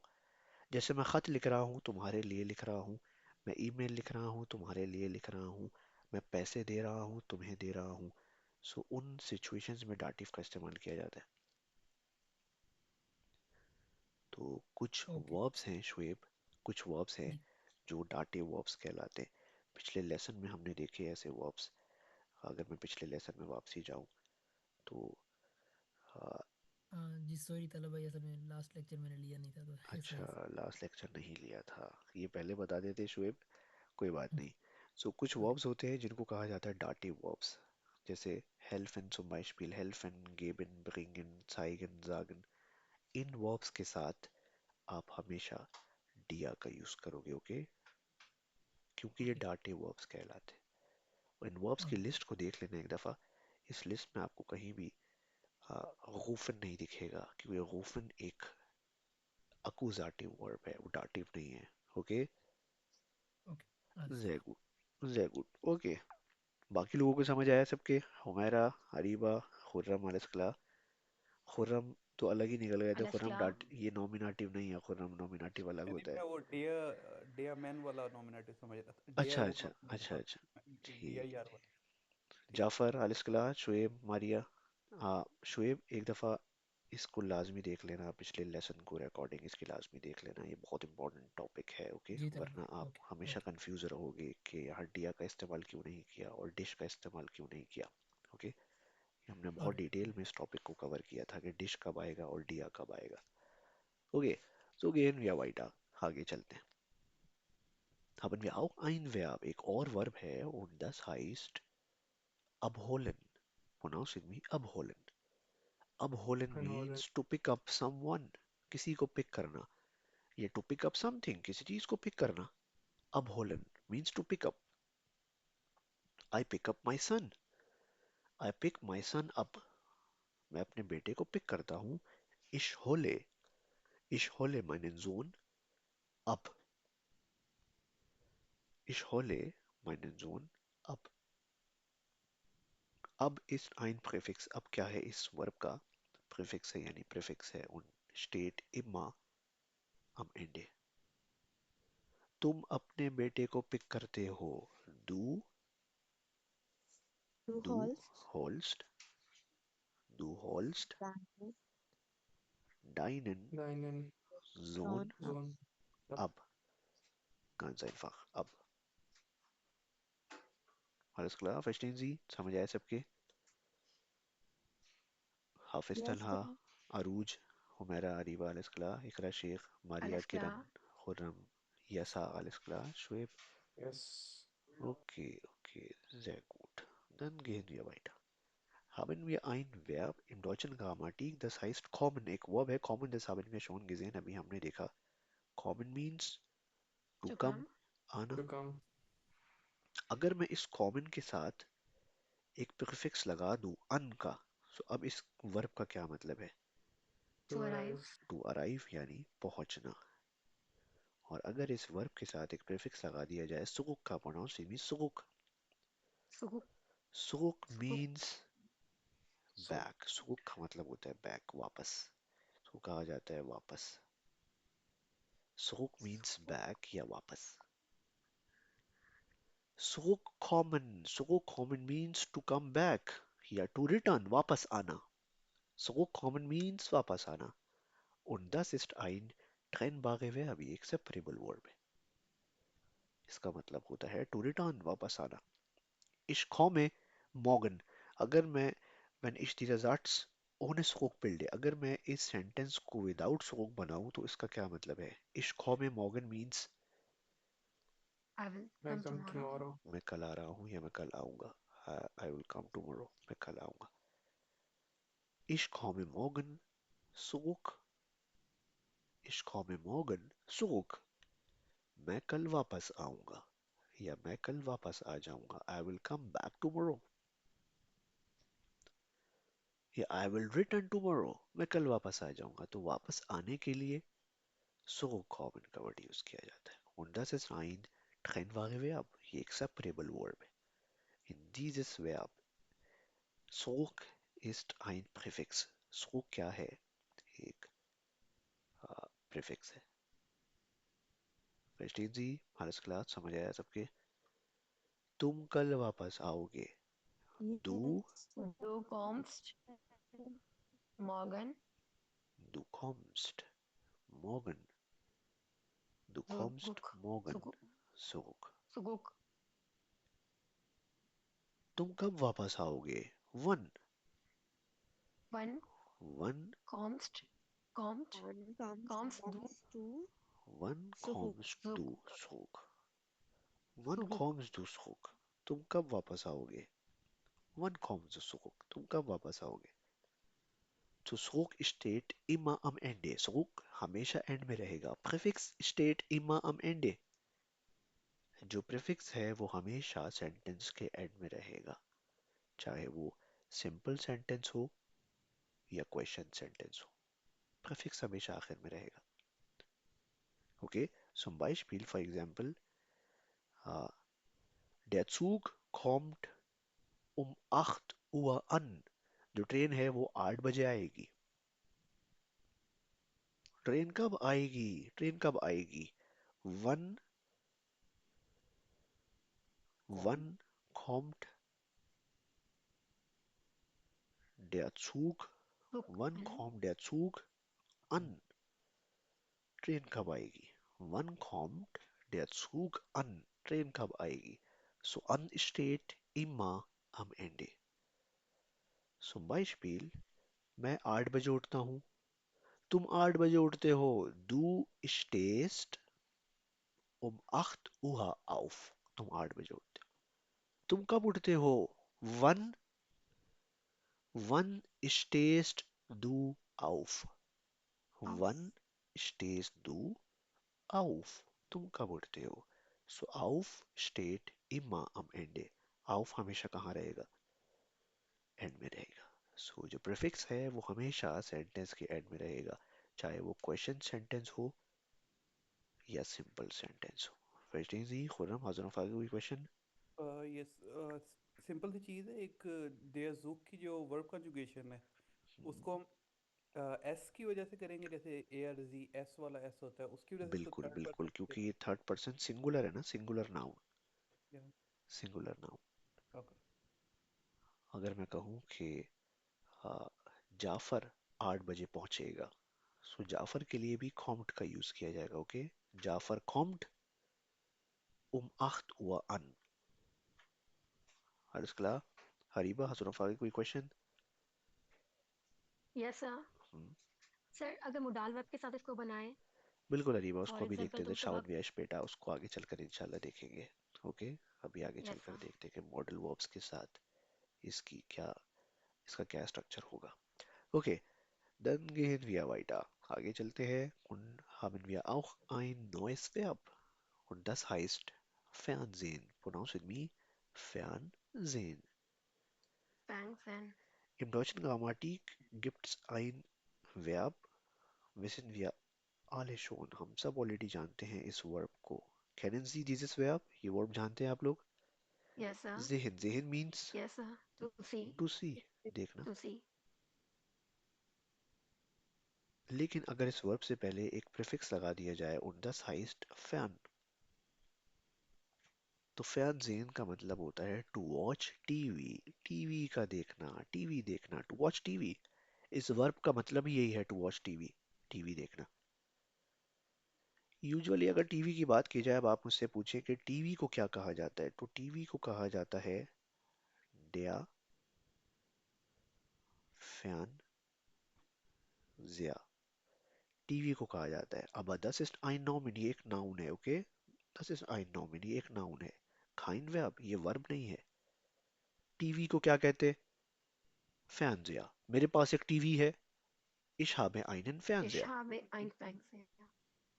जैसे मैं खत लिख रहा हूँ, तुम्हारे लिए लिख रहा हूँ. मैं ईमेल लिख रहा हूँ, तुम्हारे लिए लिख रहा हूँ, मैं पैसे दे रहा हूँ, तुम्हें दे रहा हूँ। सो उन सिचुएशंस में डाटिव का इस्तेमाल किया जाता है। तो कुछ ओके वर्ब्स हैं शुएब, कुछ वर्ब्स हैं जी। जो डाटिव वर्ब्स कहलाते हैं। पिछले लेसन में हमने देखे ऐसे वर्ब्स। अगर मैं पिछले लेसन में वापसी जाऊं तो आ, जी सॉरी तलब भाई, असल में लास्ट लेक्चर मैंने लिया नहीं था तो इस अच्छा, वजह से। लास्ट लेक्चर नहीं लिया था, ये पहले बता देते शुएब, कोई बात जी नहीं। सो कुछ ओके। वर्ब्स होते हैं जिनको कहा जाता है डाटिव वर्ब्स, जैसे helfen zum Beispiel, helfen, geben, bringen, zeigen, sagen। इन वर्ब्स के साथ आप हमेशा दिया का यूज करोगे, ओके, क्योंकि ये ओके डाटिव वर्ब्स कहलाते हैं। और इन वर्ब्स की ओके लिस्ट को देख लेना एक दफा। इस लिस्ट में आपको कहीं भी रूफन नहीं दिखेगा, क्योंकि रूफन एक अकुजाटिव वर्ब है, वो डाटिव नहीं है, ओके। Okay alles klar। जय गुड, ओके। बाकी लोगों को समझ आया सबके? हुमैरा, अरीबा, खुर्रम, अलस्कला। खुर्रम तो अलग ही निकल गए थे, Alles खुर्रम klar? डाट ये नॉमिनेटिव नहीं है, खुर्रम नॉमिनेटिव अलग नहीं होता है। मैं वो डियर डियर मैन वाला नॉमिनेटिव समझ रहा था, डियर अच्छा वो अच्छा प्रोनाउन अच्छा था, अच्छा, डी आई ठीक। आर वाला। ठीक है। जाफर, अलस्कला, शुएब, मारिया। शुएब एक दफ़ा इसको लाजमी देख लेना, पिछले लेसन को रिकॉर्डिंग इसकी लाजमी देख लेना, ये बहुत इंपॉर्टेंट टॉपिक है, ओके। जी तलब वरना भाई। आप ओके हमेशा ओके कंफ्यूज रहोगे कि हड्डिया का इस्तेमाल क्यों नहीं किया और डिश का इस्तेमाल क्यों नहीं किया, ओके। हमने बहुत ऑलराइट डिटेल में इस टॉपिक को कवर किया था कि डिश कब आएगा और डिया कब आएगा, ओके। सो गेन वी वाइटा, आगे चलते हैं। Haben wir auch ein Verb, एक और वर्ब है, und das heißt abholen, pronounce with me, abholen। abholen Anholen. means to pick up someone, किसी को पिक करना। ये to pick up something, किसी चीज को पिक करना। abholen means to pick up। I pick up my son, I pick my son up, मैं अपने बेटे को पिक करता हूँ। ich hole meinen Sohn ab, ich hole meinen Sohn ab। अब इस ein Präfix, अब क्या है इस वर्ब का? प्रीफिक्स है, यानी प्रीफिक्स है, und steht immer am Ende। तुम अपने बेटे को पिक करते हो, du Du du holst holst, du holst deinen deinen Deinen Sohn Sohn ab. Sohn ab. ab, ganz einfach, ab। alles klar, verstehen Sie, समझ आया सबके? हाफिज Yes, तलहा, sir. अरूज, हुमैरा, अरीबा, alles klar, इकरा शेख, मारिया, Alles किरण, klar? खुर्रम, यसा, alles klar, Shoaib, Yes. okay, okay, sehr gut, dann gehen wir weiter। Haben wir ein Verb im deutschen Grammatik, das heißt kommen, एक verb है kommen, das haben wir schon gesehen, अभी हमने देखा। Kommen means to To come, come? आना। To come. अगर मैं इस common के साथ एक prefix लगा दूं अन का, तो अब इस verb का क्या मतलब है? To To arrive? arrive. To arrive यानी पहुंचना। और अगर इस verb के साथ एक prefix लगा दिया जाए सुगुक का, pronounce means सुगुक। Suguk? सुगुक Suguk? means So back, सुगुक का मतलब होता है back, वापस। इसको कहा जाता है वापस। सुगुक means back या वापस। zurückkommen means to come back या to return, वापस आना। zurückkommen means वापस आना। Und das ist ein trennbare Verb, ये एक separable verb है। इसका मतलब होता है to return, वापस आना। Ich komme morgen, अगर मैं wenn ich dieser Satz ohne Zurückbilde, अगर मैं इस सेंटेंस को विदाउट zurück बनाऊं तो इसका क्या मतलब है? Ich komme morgen means I will I come come tomorrow. tomorrow. मैं कल आ रहा हूँ या मैं कल आऊंगा। I will come tomorrow, मैं कल आऊंगा। Ich komme morgen zurück, ich komme morgen zurück, मैं कल वापस आऊंगा या मैं कल वापस आ जाऊंगा। I will come back tomorrow या I will return tomorrow, मैं कल वापस आ जाऊंगा। तो वापस आने के लिए zurückkommen का वर्ड यूज किया जाता है। Und das ist ein Trennware-Verb, ये एक separable verb है। In dieses Verb zurück ist ein Präfix। zurück क्या है? एक प्रीफिक्स है। फैस्टीन जी, हमारे क्लास समझ आया सबके? तुम कल वापस आओगे। Du, Yes, Du kommst morgen. du kommst morgen. Du kommst Zurück. morgen Zurück. zurück. Zurück. तुम कब वापस आओगे? Wann? Wann Wann? kommst, kommt, one comes kommst du comes to Wann Suhuk. kommst zurück? du zurück? Wann Zurück. kommst du zurück? तुम कब वापस आओगे? Wann kommst du zurück? तुम कब वापस आओगे? तो zurück steht immer am Ende. Zurück हमेशा एंड में रहेगा. Prefix steht immer am Ende. जो प्रीफिक्स है वो हमेशा सेंटेंस के एंड में रहेगा, चाहे वो सिंपल सेंटेंस हो या क्वेश्चन सेंटेंस हो. प्रीफिक्स हमेशा आखिर में रहेगा. Okay, zum Beispiel for example, der Zug kommt um 8 Uhr an. जो ट्रेन है वो 8 बजे आएगी. ट्रेन कब आएगी? ट्रेन कब आएगी? Wann, wann kommt der Zug? Zug. Wann kommt der Zug an? Train कब आएगी? Wann kommt der Zug an? Train कब आएगी? So an steht immer am Ende. Zum Beispiel, मैं 8 बजे उठता हूँ. तुम 8 बजे उठते हो. Du stehst um 8 Uhr auf. तुम 8 बजे उठते हो. तुम कब उठते हो? Wann, wann stehst du auf? Wann stehst du auf? तुम कब उठते हो? So auf steht immer am Ende. Auf हमेशा कहाँ रहेगा? एंड में रहेगा. So जो प्रीफिक्स है वो हमेशा सेंटेंस के एंड में रहेगा, चाहे वो क्वेश्चन सेंटेंस हो या सिंपल सेंटेंस हो. फैस्टीन जी, खुरम, हाजिर आगे कोई क्वेश्चन? यस, सिंपल सी चीज़ है. एक देयर जुक की जो वर्ब कंजुगेशन है उसको हम एस की वजह से करेंगे, जैसे ए आर जी एस वाला एस होता है उसकी वजह से इसको बिल्कुल थर्ड बिल्कुल, पर्सन. क्योंकि ये थर्ड पर्सन सिंगुलर है ना, सिंगुलर नाउन. या सिंगुलर नाउन. ओके. अगर मैं कहूँ कि हाँ, जाफर 8 बजे पहुंचेगा, सो जाफर के लिए भी कॉम्ट का यूज किया जाएगा. ओके, जाफर कॉम्ट8 Uhr an. Alles klar? Hariba, hast du noch Frage, कोई क्वेश्चन? Yes, sir. सर अगर मोडाल वर्ब के साथ इसको बनाए, बिल्कुल हरीबा, फॉर उसको अभी देखते एग्जांपल थे. तुम शाउट सुबह. व्यश बेटा, उसको आगे चलकर इंशाल्लाह देखेंगे. ओके, अभी आगे यस चलकर सर. देखते हैं कि मॉडल वर्ब्स के साथ इसकी क्या, इसका क्या स्ट्रक्चर होगा. Okay, dann gehen wir weiter. आगे चलते हैं. Und haben wir auch ein neues Verb. Und das heißt Fernsehen. Pronounced with me, Fernsehen. Thanks and Im deutschen Grammatik gibt es ein Verb, wissen wir alle schon. हम सब ऑलरेडी जानते हैं इस वर्ब को. Kennen Sie dieses Verb? ये वर्ब जानते हैं आप लोग? yes sir. Sehen. Sehen means Yes sir. To see. to see, देखना. To see. लेकिन अगर इस वर्ब से पहले एक प्रीफिक्स लगा दिया जाए, und das heißt fern, तो फैनज़ीन का मतलब होता है टू वॉच टीवी. टीवी का देखना, टीवी देखना, टू वॉच टीवी. इस वर्ब का मतलब ही यही है, टू वॉच टीवी, टीवी देखना. यूजुअली अगर टीवी की बात की जाए, अब आप मुझसे पूछें कि टीवी को क्या कहा जाता है, तो टीवी को कहा जाता है der Fernseher. टीवी को कहा जाता है. अब das ist ein Nomen, ये एक नाउन है. Okay, das ist ein Nomen, ये एक नाउन है. kein Verb, ये वर्ब नहीं है. टीवी को क्या कहते? Fernseher. मेरे पास एक टीवी है. Ich habe einen Ich Fernseher. habe ein Fernseher.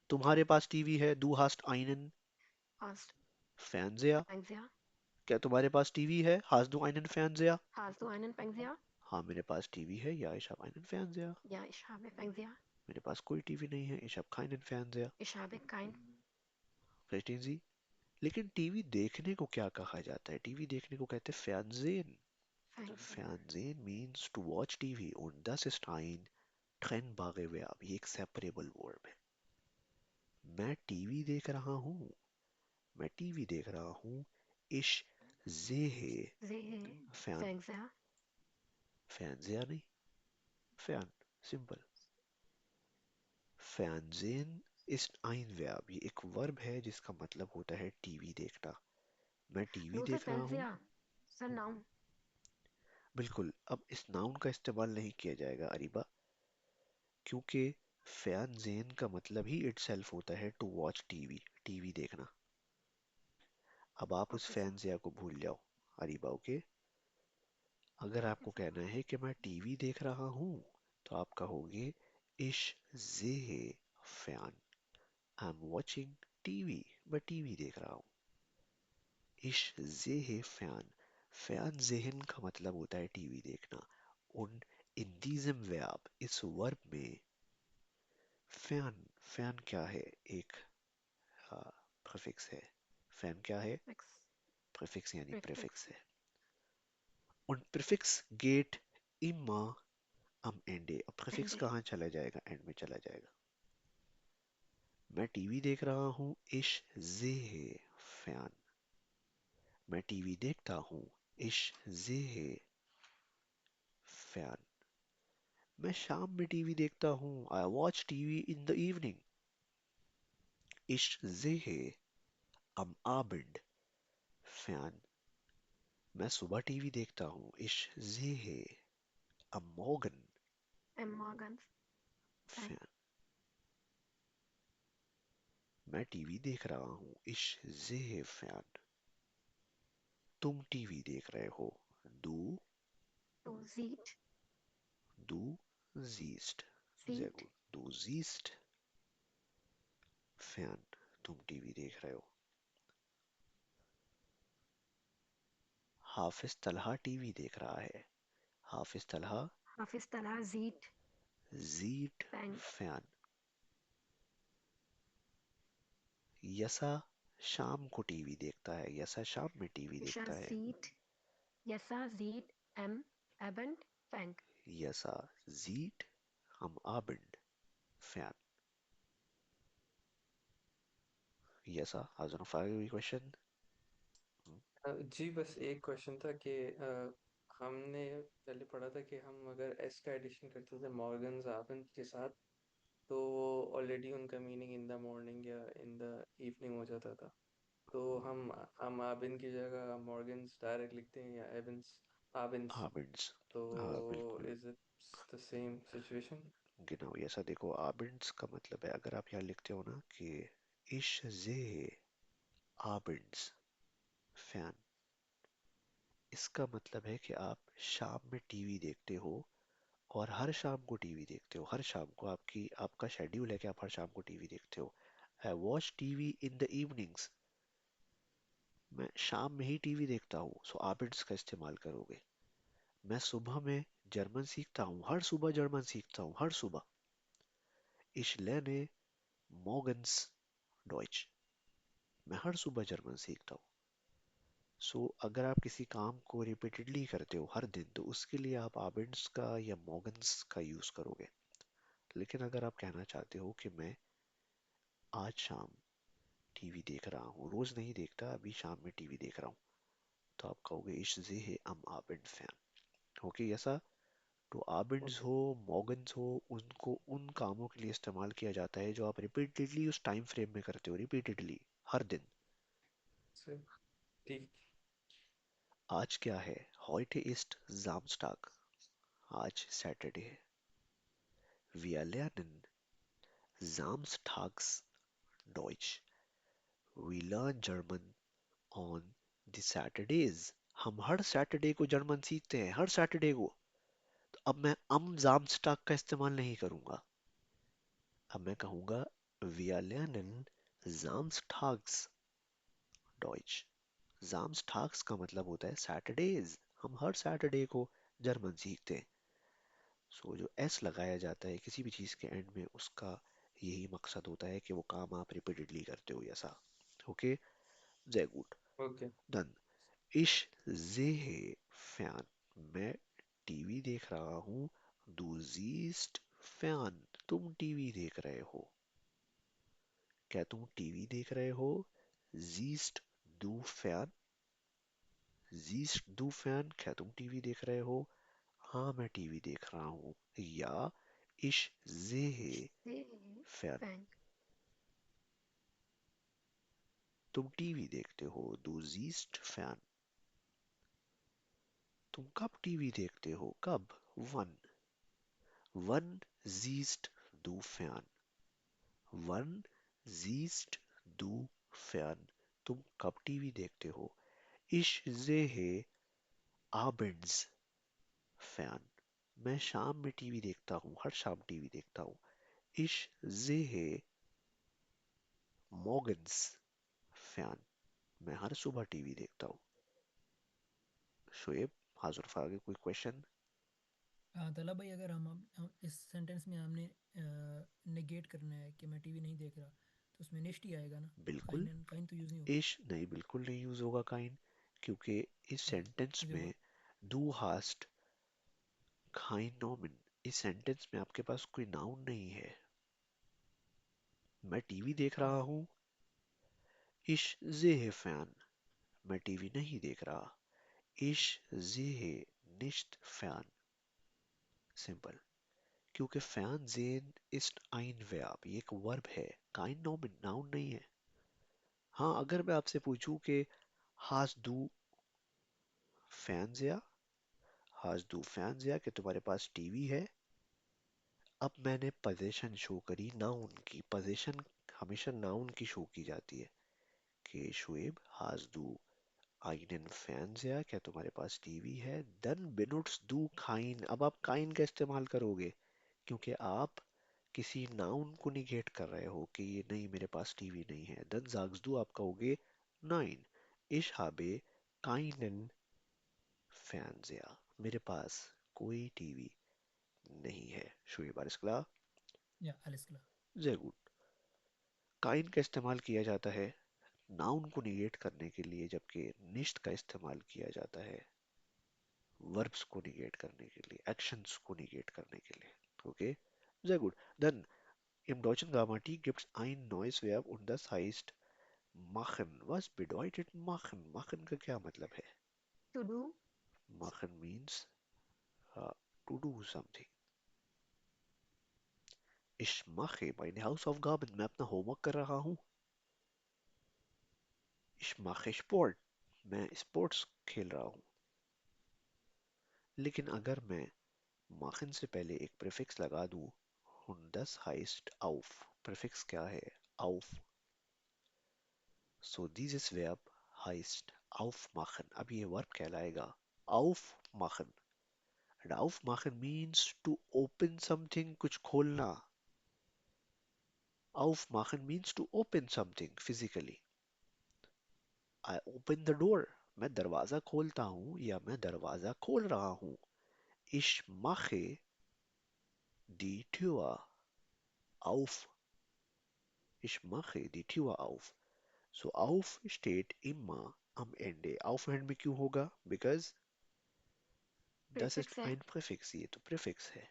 तुम्हारे पास टीवी है. Du hast einen Hast Fernseher. Fernseher? क्या तुम्हारे पास टीवी है? Hast du einen Fernseher? Hast du einen Fernseher? हाँ, मेरे पास टीवी है. Ja, ich habe einen Fernseher. Ja, ich habe Fernseher. मेरे पास कोई टीवी नहीं है. Ich habe keinen Fernseher. Ich habe kein Verstehen Sie? लेकिन टीवी देखने को क्या कहा जाता है? टीवी देखने को कहते हैं Fernsehen. Fernseher. Fernsehen means to watch TV und das ist ein trennbare Verb. ये एक separable verb है. मैं टीवी देख रहा हूँ, मैं टीवी देख रहा हूँ. Ich sehe sehe Fern. Fernseher. Fernseher नहीं, Fern, simple. Fernsehen ist ein Verb. ये एक वर्ब है जिसका मतलब होता है टीवी देखना. मैं टीवी No, sir, देख रहा हूँ. Fernseher. Sir, noun. बिल्कुल. अब इस नाउन का इस्तेमाल नहीं किया जाएगा अरीबा, क्योंकि फैनजेन का मतलब ही इटसेल्फ होता है टू वॉच टीवी, टीवी देखना. अब आप उस Okay, sir. फैनजिया को भूल जाओ अरीबा. ओके. अगर आपको कहना है कि मैं टीवी देख रहा हूँ, तो आप कहोगे इश जेहे fan. I am watching TV. मैं टीवी देख रहा हूँ. इश जेहे फैन. फैन जेहन का मतलब होता है टीवी देखना. उन इन दीजम वर्ब, इस वर्ब में फैन, फैन क्या है? एक प्रीफिक्स है. फैन क्या है? Fix. प्रीफिक्स यानी Prefix. प्रीफिक्स है. Und Präfix geht immer am Ende. अब प्रीफिक्स Ende. कहाँ चला जाएगा? एंड में चला जाएगा. मैं टीवी देख रहा हूँ. Ich sehe fern. मैं टीवी देखता हूँ. Ich sehe fern. मैं शाम में टीवी देखता हूँ. I watch TV in the evening. Ich sehe am Abend fern. मैं सुबह टीवी देखता हूँ. Ich sehe am Morgen Am Morgens. Fern. fern. मैं टीवी देख रहा हूँ. Ich sehe fern. तुम टीवी देख रहे हो. Du, Du sieht. du siehst. Sehr Sieht. gut. Du siehst fern. तुम टीवी देख रहे हो. हाफिज तलहा टीवी देख रहा है. हाफिज Talha Hafiz Talha sieht sieht Fern. fern. यसा शाम को टीवी देखता है. यसा शाम में टीवी Isha देखता है. sieht. Yessa sieht am Abend Fern. यसा sieht am Abend fern. यसा, has an fire question? जी बस एक क्वेश्चन था कि हमने पहले पढ़ा था कि हम अगर एस का एडिशन करते थे मॉर्गन्स आबंद के साथ तो वो ऑलरेडी उनका मीनिंग इन द मॉर्निंग या इन द इवनिंग हो जाता था. तो हम आबिन की जगह मॉर्गन्स डायरेक्ट लिखते हैं या एबन्स आबिन्स. Abends. तो हाँ बिल्कुल. Is it the same situation? गिनाओ. ऐसा देखो, abends का मतलब है, अगर आप यहाँ लिखते हो ना कि ich sehe abends fern, इसका मतलब है कि आप शाम में टीवी देखते हो, और हर शाम को टीवी देखते हो. हर शाम को आपका शेड्यूल है कि आप हर शाम को टीवी देखते हो. I watch TV in the evenings. मैं शाम में ही टीवी देखता हूँ. सो आबिड्स का इस्तेमाल करोगे. मैं सुबह में जर्मन सीखता हूँ. हर सुबह जर्मन सीखता हूँ. हर सुबह. Ich lerne morgens Deutsch. मैं हर सुबह जर्मन सीखता हूँ. सो अगर आप किसी काम को रिपीटेडली करते हो हर दिन, तो उसके लिए आप आबिड्स का या मॉगन्स का यूज करोगे. लेकिन अगर आप कहना चाहते हो कि मैं आज शाम टीवी देख रहा हूँ, रोज नहीं देखता, अभी शाम में टीवी देख रहा हूँ, तो आप कहोगे इश sehe am Abend fern. Okay. ऐसा. तो आबिड्स ओके हो, मॉगन्स हो, उनको उन कामों के लिए इस्तेमाल किया जाता है जो आप रिपीटेडली उस टाइम फ्रेम में करते हो. रिपीटेडली हर दिन. सर ठीक. आज क्या है? heute ist Samstag. आज सैटरडे है. Wir lernen samstags Deutsch. We learn German on the Saturdays. हम हर सैटरडे को जर्मन सीखते हैं. हर सैटरडे को. तो अब मैं Samstag का इस्तेमाल नहीं करूंगा. अब मैं कहूंगा Wir lernen samstags Deutsch. samstags का मतलब होता है सैटरडेज. हम हर सैटरडे को जर्मन सीखते हैं. सो जो एस लगाया जाता है किसी भी चीज के एंड में, उसका यही मकसद होता है कि वो काम आप रिपीटेडली करते हो. ऐसा. Okay. sehr gut. Okay Dann ich sehe fern. मैं टीवी देख रहा हूँ. Du siehst fern. तुम टीवी देख रहे हो. क्या तुम टीवी देख रहे हो? Siehst du fern? Siehst du fern? क्या तुम टीवी देख रहे हो? हाँ मैं टीवी देख रहा हूँ. या ich sehe fern. फैन तुम टीवी देखते हो. Du siehst fern. तुम कब टीवी देखते हो? कब? Wann? Wann siehst du fern? Wann siehst du fern? तुम कब टीवी देखते हो? Ich sehe abends fern. मैं शाम में टीवी देखता हूँ. हर शाम टीवी देखता हूँ. Ich sehe morgens fern. मैं हर सुबह टीवी देखता हूँ. शोएब, हाजुर आगे कोई क्वेश्चन? तला भाई अगर हम इस सेंटेंस में हमने नेगेट करना है कि मैं टीवी नहीं देख रहा, तो उसमें निश्ट ही आएगा ना. बिल्कुल. काइन तो यूज नहीं होगा. इश नहीं, बिल्कुल नहीं यूज होगा काइन, क्योंकि इस सेंटेंस अगर में डू हास्ट काइन नोमिन. इस सेंटेंस में आपके पास कोई नाउन नहीं है. मैं टीवी देख रहा हूँ. इश जेह फैन. मैं टीवी नहीं देख रहा. इश जेह निश्त फैन. सिंपल. क्योंकि फैन जेन इस्ट आइन वर्ब, ये एक वर्ब है. काइन नोमिन नाउन नहीं है. हाँ, अगर मैं आपसे पूछूं कि हाज डू फैन या हाज डू फैन या कि तुम्हारे पास टीवी है, अब मैंने पोजीशन शो करी नाउन की. पोजीशन हमेशा नाउन की शो की जाती है कि शुएब हाज डू आइनन फैंस या क्या तुम्हारे पास टीवी है. देन बिनुट्स डू काइन. अब आप काइन का इस्तेमाल करोगे क्योंकि आप किसी नाउन को निगेट कर रहे हो कि ये नहीं, मेरे पास टीवी नहीं है. देन जाग्स डू आप कहोगे नाइन. इश हाबे काइनन फैंस या, मेरे पास कोई टीवी नहीं है. शुएब आर कला. या अलिस्कला. Sehr gut. काइन का इस्तेमाल किया जाता है नाउन को निगेट करने के लिए, जबकि निश्त का इस्तेमाल किया जाता है वर्ब्स को निगेट करने के लिए, एक्शंस को निगेट करने के लिए. Okay, sehr gut. Dann im deutschen Grammatik gibt es ein neues Verb und das heißt machen. Was bedeutet machen? Machen का क्या मतलब है? To do Machen means to do something. Ich mache meine Hausaufgaben. मैं अपना होमवर्क कर रहा हूँ. Ich mache Sport. मैं स्पोर्ट्स खेल रहा हूँ. लेकिन अगर मैं माखन से पहले एक प्रीफिक्स लगा दूं, हुंडस हाइस्ट आउफ. प्रीफिक्स क्या है? आउफ. सो दिस इज वर्ब हाइस्ट आउफ माखन. अब ये वर्ब कहलाएगा आउफ माखन. एंड आउफ माखन मींस टू ओपन समथिंग, कुछ खोलना. आउफ माखन means to open something physically. I open the door. मैं दरवाजा खोलता हूँ या मैं दरवाजा खोल रहा हूँ. इश माखे दी ट्यूआ auf. Ich mache die Tür auf. So auf steht immer am Ende. Aufhören में क्यों होगा? Because das ist प्रीफिक्स है. ein Präfix. ये तो प्रीफिक्स है.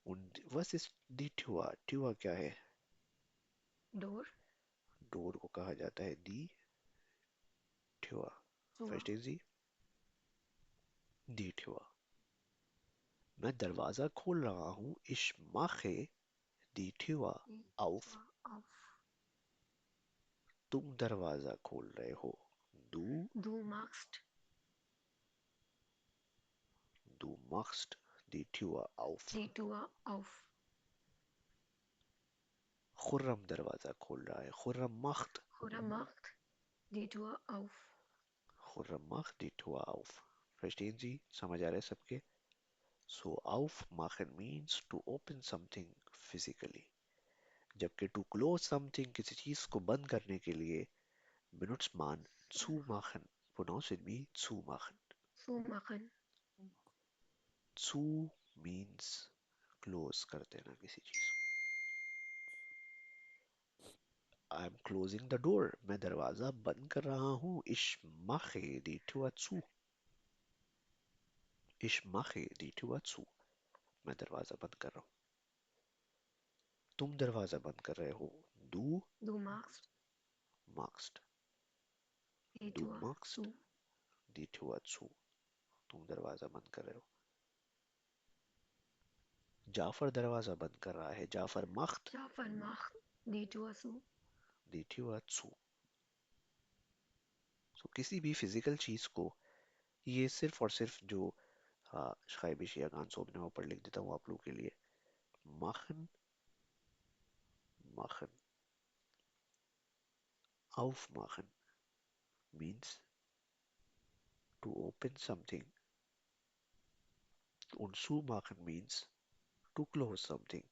Und was ist die Tür? Tür क्या है? डोर डोर को कहा जाता है die Tür. Verstehen Sie? Die Tür. मैं दरवाजा खोल रहा हूँ. Ich mache die Tür auf. तुम दरवाजा खोल रहे हो. Du, डू मार्क्स्ट du machst die Tür auf. डी टू ऑफ खुर्रम दरवाजा खोल रहा है. खुर्रम macht. खुरा मार्क्ट डी टू ऑफ. Khurram macht die Tür auf. Verstehen Sie? समझ आ रहा है सबके? So aufmachen means to open something physically. जबकि to close something, किसी चीज को बंद करने के लिए, benutzt man zumachen. Pronounce it be zumachen. Sue Makhan Zu means close कर देना किसी चीज को. I am closing the door. मैं दरवाजा बंद कर रहा हूँ. Ich mache die Tür zu. Ich mache die Tür zu. मैं दरवाजा बंद कर रहा हूँ. तुम दरवाजा बंद कर रहे हो. Du Du magst. magst. Die Du Tür magst zu. die Tür zu. तुम दरवाजा बंद कर रहे हो. जाफर दरवाजा बंद कर रहा है. Jafar macht Jafar macht die Tür zu. die Tür zu. So, किसी भी फिजिकल चीज को ये सिर्फ और सिर्फ जो शायबिश या गानसोब ने ऊपर लिख देता हूँ आप लोगों के लिए. machen machen aufmachen means to open something und zumachen means to close something.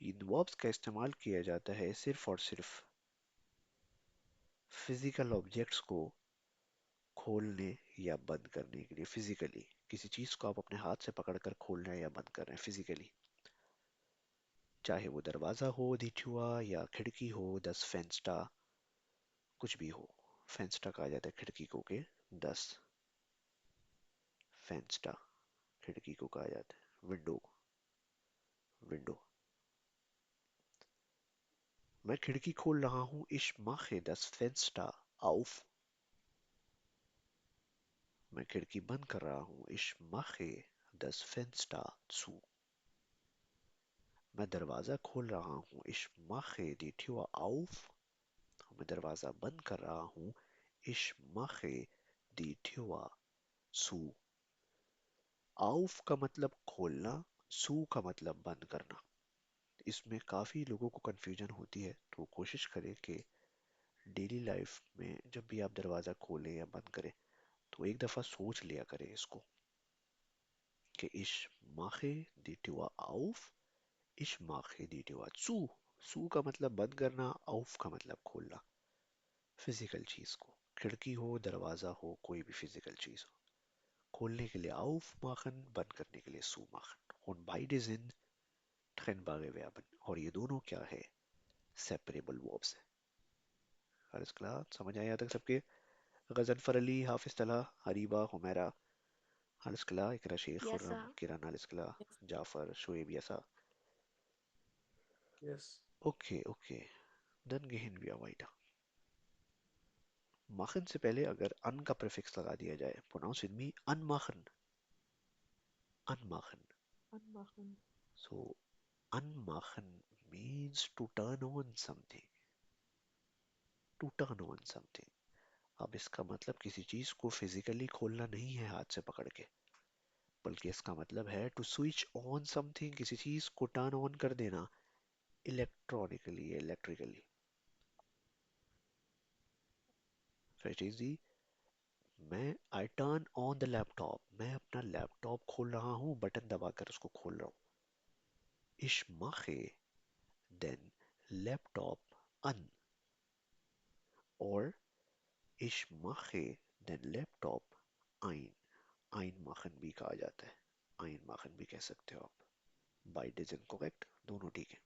In verbs का इस्तेमाल किया जाता है सिर्फ और सिर्फ फिजिकल ऑब्जेक्ट्स को खोलने या बंद करने के लिए. फिजिकली किसी चीज को आप अपने हाथ से पकड़कर खोल रहे हैं या बंद कर रहे हैं फिजिकली, चाहे वो दरवाजा हो दिठुआ या खिड़की हो दस फेंस्टा, कुछ भी हो. फेंस्टा कहा जाता है खिड़की को के दस. फेंस्टा खिड़की को कहा जाता है. Window window. मैं खिड़की खोल रहा हूँ. Ich mache das Fenster auf. मैं खिड़की बंद कर रहा हूँ. Ich mache das Fenster zu. मैं दरवाजा खोल रहा हूँ. Ich mache die Tür auf. मैं दरवाजा बंद कर रहा हूँ. Ich mache die Tür zu. Auf का मतलब खोलना, zu का मतलब बंद करना. इसमें काफी लोगों को कंफ्यूजन होती है, तो कोशिश करें कि डेली लाइफ में जब भी आप दरवाजा खोलें या बंद करें तो एक दफा सोच लिया करें इसको कि ich mache die Tür auf, ich mache die Tür zu. zu का मतलब बंद करना, auf का मतलब खोलना. फिजिकल चीज को, खिड़की हो दरवाजा हो कोई भी फिजिकल चीज हो, खोलने के लिए aufmachen, बंद करने के लिए zumachen. Und beide sind trennbare Verben. और ये दोनों क्या है? सेपरेबल वर्ब्स है. Alles klar? समझ आया तक सबके? गजनफर अली, हाफिज तला, हरीबा, हुमैरा. Alles klar? इकरा शेख, Yes, खुर्रम, sir. किरण, alles klar? जाफर, शोएब, यसा. Yes. Okay, okay. Dann gehen wir weiter. Machen से पहले अगर अन का प्रीफिक्स लगा दिया जाए, pronounce with me, anmachen. Anmachen. Anmachen. So, anmachen means to turn on something. To turn on something. अब इसका मतलब किसी चीज को फिजिकली खोलना नहीं है हाथ से पकड़ के, बल्कि इसका मतलब है टू स्विच ऑन समथिंग, किसी चीज को टर्न ऑन कर देना इलेक्ट्रॉनिकली, इलेक्ट्रिकली. जी, मैं I turn on the laptop, मैं अपना लैपटॉप खोल रहा हूँ, बटन दबाकर उसको खोल रहा हूँ. Ich mache den Laptop an. और ich mache den Laptop ein. ein machen भी कहा जाता है, ein machen भी कह सकते हो आप. बाइट इज इनकरेक्ट, दोनों ठीक है.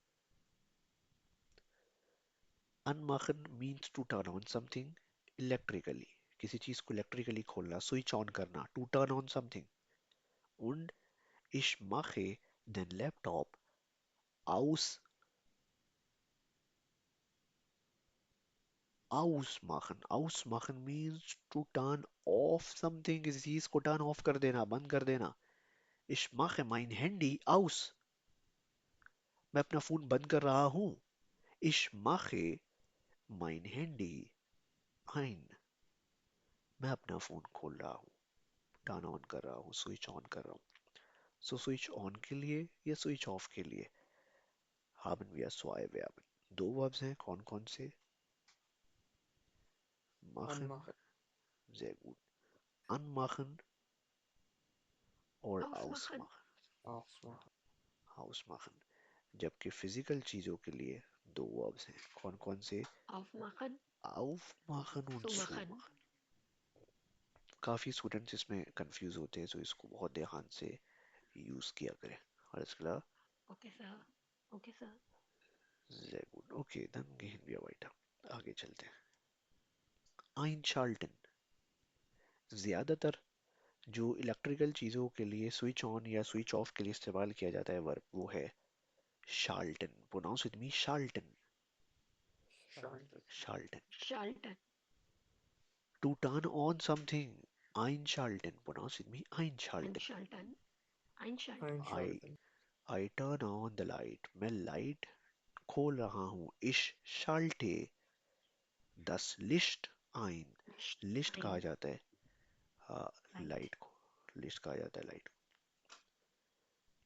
Unmachen means to turn on something electrically. किसी चीज को इलेक्ट्रिकली खोलना, स्विच ऑन करना, to turn on something. Und ich mache den Laptop aus. Ausmachen. Ausmachen means to turn off something. किसी चीज को turn off कर देना, बंद कर देना. Ich mache mein Handy aus. मैं अपना फोन बंद कर रहा हूँ. Ich mache mein Handy ein. मैं अपना फोन खोल रहा हूँ, टर्न ऑन कर रहा हूँ, स्विच ऑन कर रहा हूँ. सो स्विच ऑन के लिए या स्विच ऑफ के लिए haben wir zwei Verben. दो verbs हैं, कौन कौन से? Machen, Anmachen. sehr gut. Anmachen और Aufmachen. ausmachen. Ausmachen. Ausmachen. जबकि फिजिकल चीजों के लिए दो verbs हैं, कौन कौन से? Aufmachen. Aufmachen und Zumachen. zumachen. काफी स्टूडेंट्स इसमें कंफ्यूज होते हैं, तो इसको बहुत ध्यान से यूज किया करें. Alles klar? Okay, sir. Okay, sir. Sehr gut. Okay, dann gehen wir weiter. आगे चलते हैं. Einschalten. ज्यादातर जो इलेक्ट्रिकल चीजों के लिए स्विच ऑन या स्विच ऑफ के लिए इस्तेमाल किया जाता है वर्ब, वो है schalten. Pronounce with me, schalten. Schalten. Schalten. Schalten. To turn on something. Einschalten. Pronounce with me. Einschalten. Einschalten. Einschalten. I Einschalten. I turn on the light. मैं लाइट खोल रहा हूँ. Ich schalte das Licht ein. Licht list कहा ein. जाता है Light. लाइट को. लिस्ट कहा जाता है light.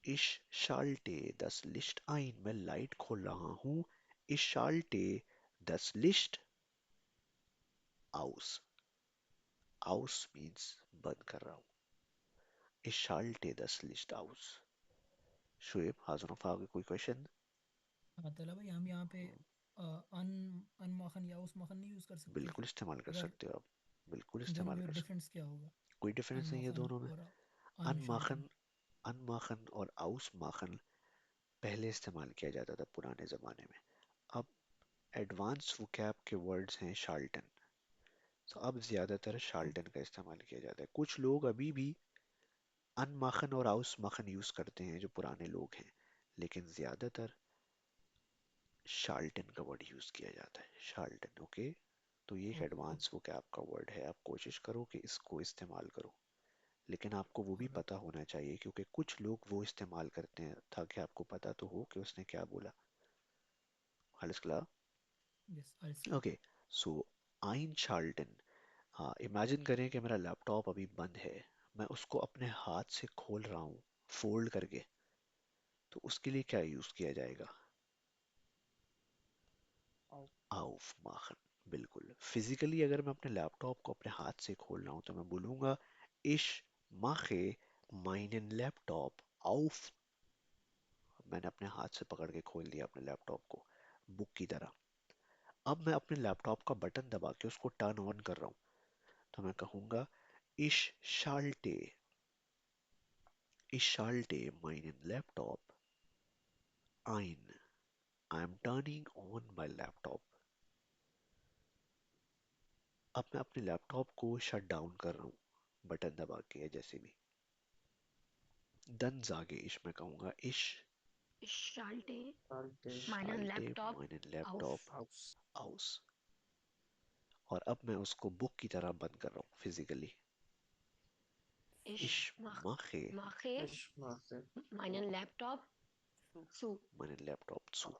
Ich schalte das Licht ein. मैं लाइट खोल रहा हूँ. Ich schalte das Licht aus. Aus means बंद कर रहा हूँ. Ich schalte das Licht aus. Shoaib, हाज़िर आगे कोई क्वेश्चन? हाँ तला भाई, हम यहाँ पे अन अनमाखन या उस माखन नहीं यूज़ कर सकते? बिल्कुल इस्तेमाल कर अगर सकते हो आप. बिल्कुल दोनों इस्तेमाल में कर सकते डिफरेंस क्या होगा? हो. कोई डिफरेंस नहीं है अनमाखन दोनों में. और अनशाल्टन. अनमाखन अनमाखन और आउस माखन पहले इस्तेमाल किया जाता था पुराने ज़माने में. अब एडवांस वोकैब के वर्ड्स हैं शाल्टन. तो अब ज़्यादातर शाल्टन का इस्तेमाल किया जाता है. कुछ लोग अभी भी अनमाखन और आउस माखन यूज़ करते हैं जो पुराने लोग हैं, लेकिन ज़्यादातर शाल्टन का वर्ड यूज़ किया जाता है. शाल्टन. ओके. तो ये एक एडवांस वोकैब का वर्ड है. आप कोशिश करो कि इसको इस्तेमाल करो, लेकिन आपको वो भी पता होना चाहिए क्योंकि कुछ लोग वो इस्तेमाल करते हैं ताकि आपको पता तो हो कि उसने क्या बोला. Alles klar? Yes, alles klar. Okay. So einschalten. हाँ, इमेजिन करें कि मेरा लैपटॉप अभी बंद है. मैं उसको अपने हाथ से खोल रहा हूँ फोल्ड करके. तो उसके लिए क्या यूज़ किया जाएगा? aufmachen. बिल्कुल. फिजिकली अगर मैं अपने लैपटॉप को अपने हाथ से खोल रहा हूँ तो मैं बोलूँगा ich mache meinen Laptop auf. मैंने अपने हाथ से पकड़ के खोल दिया अपने लैपटॉप को बुक की तरह. अब मैं अपने लैपटॉप का बटन दबा के उसको टर्न ऑन कर रहा हूँ. तो मैं कहूँगा ich schalte ich schalte meinen Laptop ein. I am turning on my laptop. अब मैं अपने लैपटॉप को शट डाउन कर रहा हूँ बटन दबा के या जैसे भी. Dann sage ich, मैं कहूँगा ich Ich schalte Schalte. meinen schalte Laptop meinen auf. Laptop Aus. aus. और अब मैं उसको बुक की तरह बंद कर रहा हूँ physically. Ich Ich mache mache Ich mache. meinen Laptop zu. meinen Laptop zu.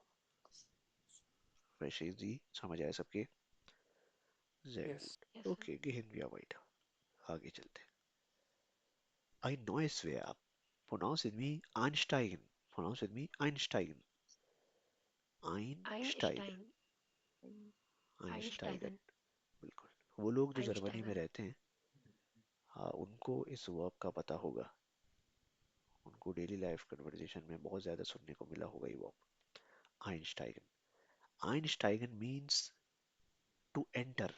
वैसे जी समझ आया सबके? Sehr Yes. gut. Yes, sir. Okay, gehen wir weiter. आगे चलते हैं. Ein neues Verb. Pronounce with me einsteigen. Pronounce with me einsteigen. Einsteigen. Einstein. Einsteigen. Einsteigen. बिल्कुल. वो लोग जो जर्मनी में Einsteigen. रहते हैं, हाँ, उनको इस वर्ब का पता होगा. उनको डेली लाइफ कन्वर्सेशन में बहुत ज़्यादा सुनने को मिला होगा ये verb. Einsteigen. Einsteigen means to enter.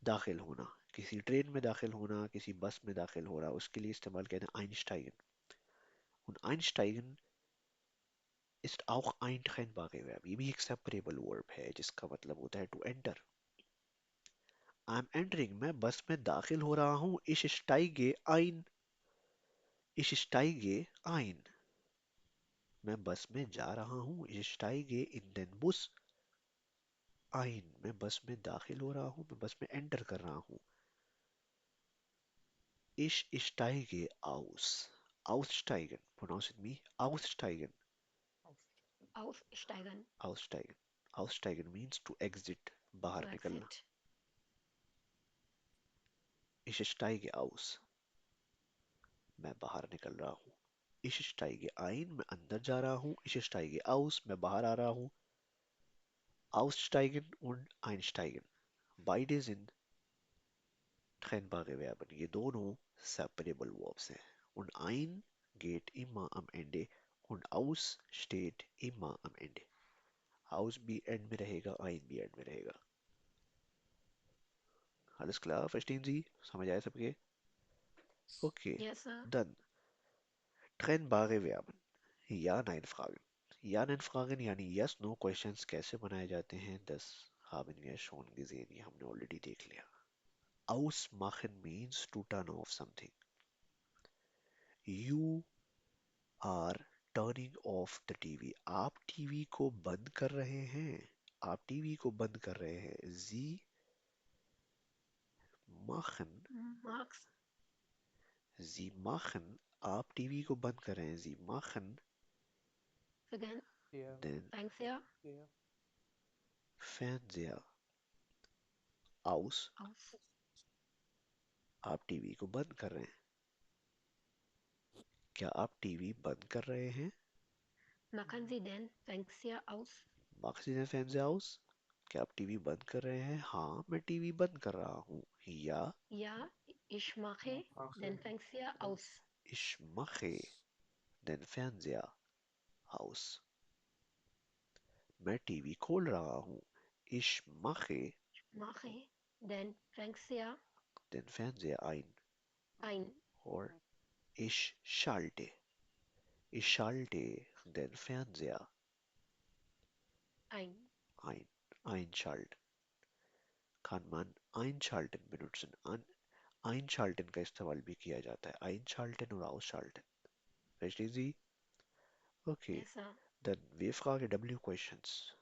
दाखिल होना. किसी ट्रेन में दाखिल होना, किसी बस में दाखिल हो रहा, उसके लिए इस्तेमाल किया जाता है Einsteigen. Und Einsteigen ist auch ein trennbare Verb. ये भी एक separable verb है जिसका मतलब होता है to enter. I'm entering. मैं बस में दाखिल हो रहा हूँ. Ich steige ein. Ich steige ein. मैं बस में जा रहा हूँ. Ich steige in den Bus ein. मैं बस में दाखिल हो रहा हूँ. मैं बस में एंटर कर रहा हूँ. Ich steige aus. Aussteigen. Pronounce with me. Aussteigen. Aussteigen. Aussteigen. Aussteigen means to exit. बाहर To निकलना. exit. Ich steige aus. मैं बाहर निकल रहा हूँ. Ich steige ein. मैं अंदर जा रहा हूँ. Ich steige aus. मैं बाहर आ रहा हूँ. Aussteigen und einsteigen. Beide sind trennbare Verben. ये दोनों separable verbs हैं. Und ein geht immer am Ende und aus steht immer am Ende. Aus भी end में रहेगा, ein भी end में रहेगा. Alles klar, verstehen Sie? समझ आया सबके? Okay, Yes, sir. dann trennbare Verben. Ja-Nein-Fragen. Ja-Nein-Fragen यानी yes no questions कैसे बनाए जाते हैं, das haben wir schon gesehen. ये हमने already देख लिया. Ausmachen means to turn off something. You are turning off the TV. आप टीवी को बंद कर रहे हैं. आप टीवी को बंद कर रहे हैं, जी machen, Marks. जी machen, आप टीवी को बंद कर रहे हैं, जी machen, Again. Yeah. then Fernseher. Yeah. Fernseher aus, Aus. आप टीवी को बंद कर रहे हैं। क्या आप टीवी बंद कर रहे हैं? Machen Sie den Fernseher aus? Machen Sie den Fernseher aus? क्या आप टीवी बंद कर रहे हैं? हाँ, मैं टीवी बंद कर रहा हूँ। या Ja, ich mache den Fernseher aus. ich mache den Fernseher aus. मैं टीवी खोल रहा हूँ। Ich mache Mache den Fernseher den Fernseher ein. और ich schalte. Ich schalte den Fernseher Ein. ein. Einschalten. Kann man einschalten benutzen. Einschalten का इस्तेमाल भी किया जाता है। Einschalten और ausschalten. Verstehen Sie? Okay. Yes, sir. Dann W-Frage W questions.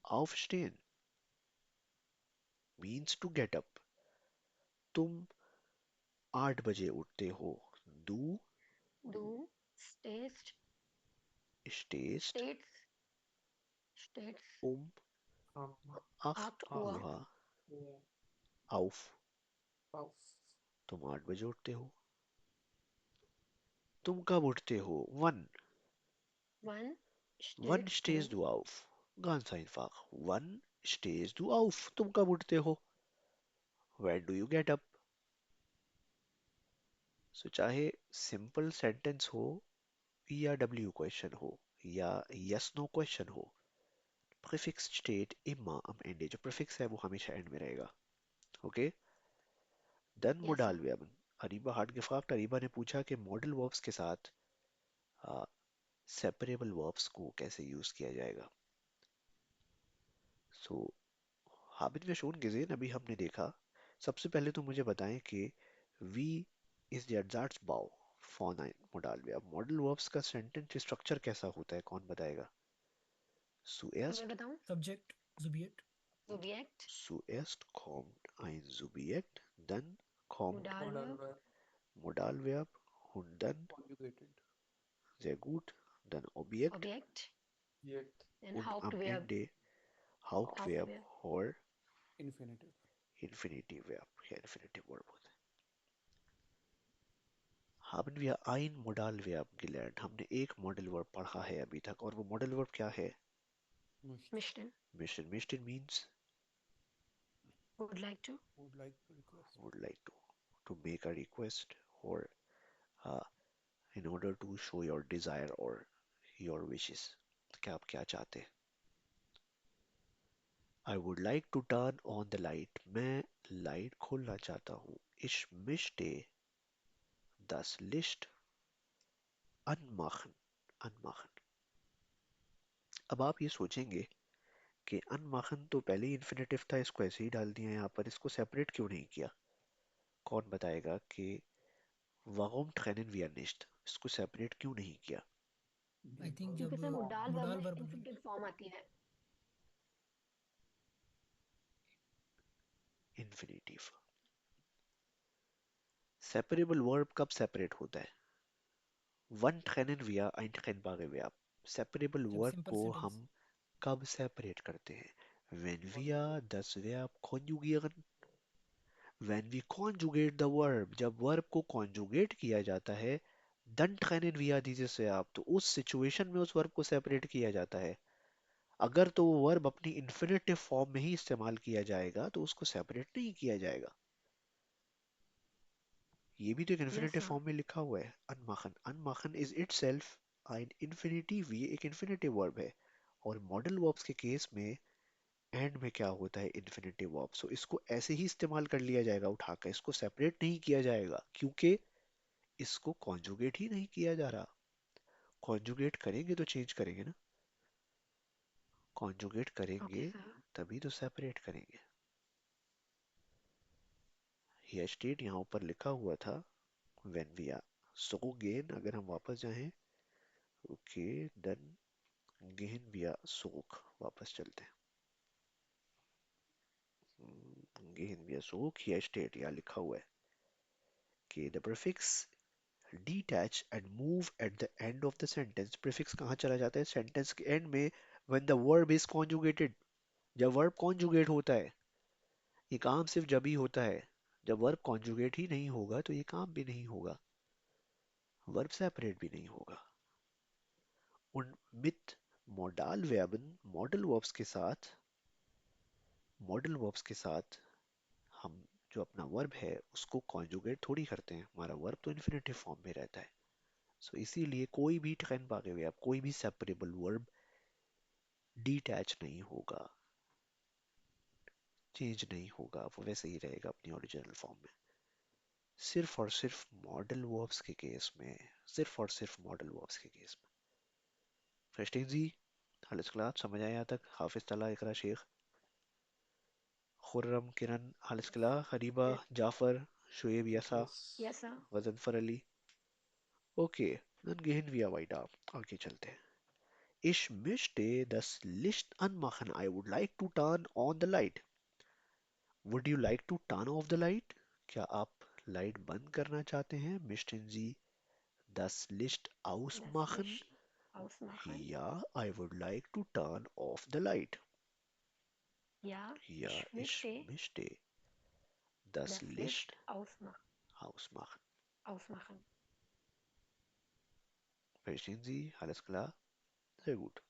Aufstehen means to get up. तुम 8 बजे उठते हो. Du Du stehst, stehst stehst um Um, 8 8 Uhr Uhr yeah. auf. Auf. तुम 8 बजे उठते हो. तुम कब उठते हो? Wann? Wann Wann stehst du? stehst du auf? Ganz einfach. Wann stehst du auf? तुम कब उठते हो? When do you get up? So चाहे simple sentence हो या W question हो या yes no question हो, prefix steht immer am Ende. जो prefix है वो हमेशा end में रहेगा. Okay? Dann Yes, sir. Modalverben. Ariba hat gefragt, Ariba ने पूछा कि modal verbs के साथ separable verbs को कैसे यूज किया जाएगा. So haben wir schon gesehen, अभी हमने देखा. सबसे पहले तो मुझे बताएं कि wie ist der Satzbau von ein Modalverb. Modal verbs का sentence structure कैसा होता है? कौन बताएगा? मैं Zuerst, बताऊं? Subject, Subject, Subjekt, zuerst kommt ein Subjekt, dann kommt Modalverb, Modalverb und dann, Conjugated. sehr gut, dann Objekt Objekt, Yet. dann und am Hauptverb, Ende Hauptverb Hauptverb. और Infinitive. Infinitive Verb. Ja, Infinitive Verb होता है. Haben wir ein Modalverb gelernt? हमने एक Modal Verb पढ़ा है अभी तक और वो Modal Verb क्या है? Möchte. Möchten, Mission. Mission means would like to. Would like to request. would like to make a request or uh, in order to show your desire or your wishes. कि आप क्या चाहते हैं? I would like to turn on the light. मैं लाइट खोलना चाहता हूँ. Ich möchte das Licht anmachen. Anmachen. अब आप ये सोचेंगे कि अनमाखन तो पहले ही इन्फिनेटिव था, इसको ऐसे ही डाल दिया यहाँ पर, इसको सेपरेट क्यों नहीं किया? कौन बताएगा कि warum trennen wir nicht? इसको सेपरेट क्यों नहीं किया? I think क्योंकि जब इसमें modal verb modal में verb infinitive form आती है. इन्फिनेटिव. सेपरेबल वर्ब कब सेपरेट होता है? Wann trennen wir ein trennbare Verb? Separable जब वर्ब simple को sentence हम कब सेपरेट करते हैं? Wenn wir das Verb konjugieren. When we conjugate the verb, जब वर्ब को conjugate किया जाता है, then trennen wir dieses Verb, तो उस सिचुएशन में उस वर्ब को सेपरेट किया जाता है. अगर तो वो वर्ब अपनी इन्फिनेटिव फॉर्म में ही इस्तेमाल किया जाएगा तो उसको सेपरेट नहीं किया जाएगा. ये भी तो एक Yes, इन्फिनेटिव sir. फॉर्म में लिखा हुआ है. अनमाखन. अनमाखन इज इटसेल्फ एन इन्फिनिटिव. ये एक इन्फिनेटिव वर्ब है. और मॉडल वर्ब्स के केस में एंड में क्या होता है? Infinitive verb. सो इसको ऐसे ही इस्तेमाल कर लिया जाएगा उठाकर, इसको सेपरेट नहीं किया जाएगा क्योंकि इसको कॉन्जुगेट ही नहीं किया जा रहा. कॉन्जुगेट करेंगे तो चेंज करेंगे ना. कॉन्जुगेट Okay, करेंगे sir. तभी तो सेपरेट करेंगे. यह स्टेट यहाँ ऊपर लिखा हुआ था. व्हेन वी आर सो गेन, अगर हम वापस जाएं, ओके देन गेन वी आर सोक, वापस चलते हैं. गेहन व्यसोक या स्टेट यहाँ लिखा हुआ है कि the prefix detach and move at the end of the sentence. prefix कहाँ चला जाता है सेंटेंस के एंड में when the verb is conjugated. जब वर्ब कॉन्जुगेट होता है, ये काम सिर्फ जब ही होता है जब वर्ब कॉन्जुगेट ही नहीं होगा तो ये काम भी नहीं होगा, वर्ब सेपरेट भी नहीं होगा। उन मित मॉडल वर्बन मॉडल वर्ब्स के साथ हम जो अपना वर्ब है उसको कॉन्जुगेट थोड़ी करते हैं, हमारा वर्ब तो इन्फिनेटिव फॉर्म में रहता है। सो इसीलिए कोई भी ट्रेनबागे वर्ब, कोई भी सेपरेबल वर्ब डिटैच नहीं होगा, चेंज नहीं होगा, वो वैसे ही रहेगा अपनी ओरिजिनल फॉर्म में। सिर्फ और सिर्फ मॉडल वर्ब्स के केस में, सिर्फ और सिर्फ मॉडल वर्ब्स के केस में। फर्स्टीन जी हालिस क्लास समझ आया तक? हाफिज तला इकरा शेख खुर्रम किरण हालिस कला हरीबा जाफर शुएब यसा Yes. Yes sir. वजनफर Ali. Okay dann gehen wir weiter, आगे चलते हैं। Ich möchte das Licht anmachen. I would like to turn on the light. Would you like to turn off the light? क्या आप लाइट बंद करना चाहते हैं? Möchten Sie das Licht Das ausmachen? Licht ausmachen. Ja, I would like to turn off the light. Ja, Ja, ich ich möchte möchte das das Licht Licht ausmachen. ausmachen. Verstehen Sie? Alles klar? Sehr gut.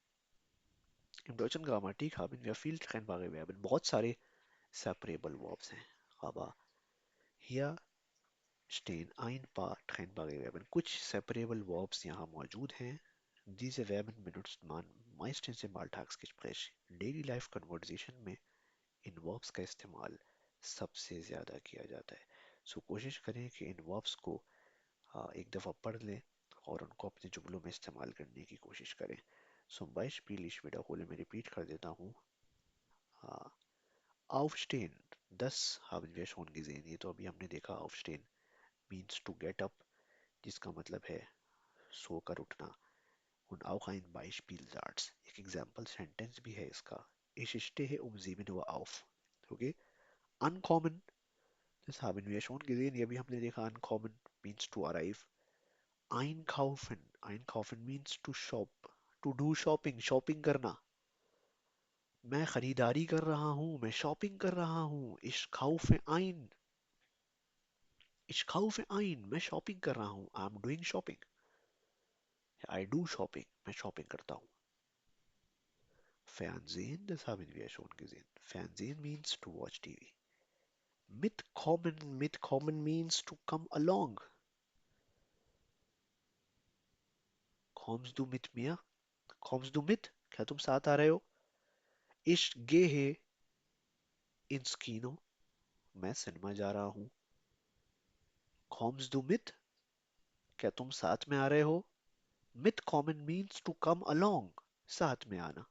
Im deutschen Grammatik haben wir viel trennbare Verben. बहुत सारे separable verbs हैं. Aber hier stehen ein paar trennbare Verben. कुछ separable verbs यहाँ मौजूद हैं. Diese Verben benutzt man meistens im Alltagsgespräch. Daily Life Conversation में इन verbs का इस्तेमाल सबसे ज़्यादा किया जाता है. सो कोशिश करें कि इन verbs को एक दफ़ा पढ़ लें और उनको अपने जुमलों में इस्तेमाल करने की कोशिश करें. Zum Beispiel, ich wiederhole, मैं रिपीट कर देता हूँ. Aufstehen, das haben wir schon gesehen. ये तो अभी हमने देखा. Aufstehen means to get up, जिसका मतलब है सोकर उठना. Und auch ein Beispielsatz, एक example sentence भी है इसका. Ich stehe um 7 Uhr auf. Okay? Ankommen, das haben wir schon gesehen. ये भी हमने देखा. Ankommen means to arrive. Einkaufen, einkaufen means to shop, to do shopping, shopping करना. मैं खरीदारी कर रहा हूँ, मैं शॉपिंग कर रहा हूँ. Ich kaufe ein, मैं शॉपिंग कर रहा हूँ. I'm doing shopping. I do shopping, मैं शॉपिंग करता हूँ. Fernsehen, das haben wir schon gesehen. Fernsehen means to watch TV. Mitkommen means to come along. Kommst du mit mir? Kommst du mit? क्या तुम साथ आ रहे हो? Ich gehe ins Kino. मैं सिनेमा जा रहा हूँ. Kommst du mit? क्या तुम साथ में आ रहे हो? Mitkommen means to come along. साथ में आना.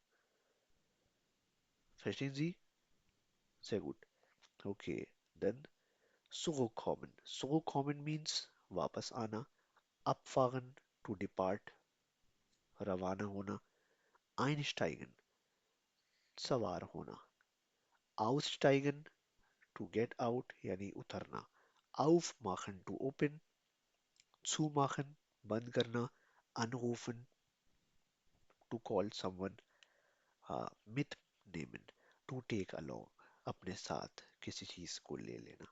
Verstehen Sie? Sehr gut. Okay, then zurückkommen. Zurückkommen means वापस आना. Abfahren, to depart. रवाना होना. Einsteigen, सवार होना. Aussteigen, to get out यानी उतरना. Aufmachen, to open. Zumachen, बंद करना. Anrufen, to call someone. Mitnehmen, to take along. अपने साथ किसी चीज को ले लेना.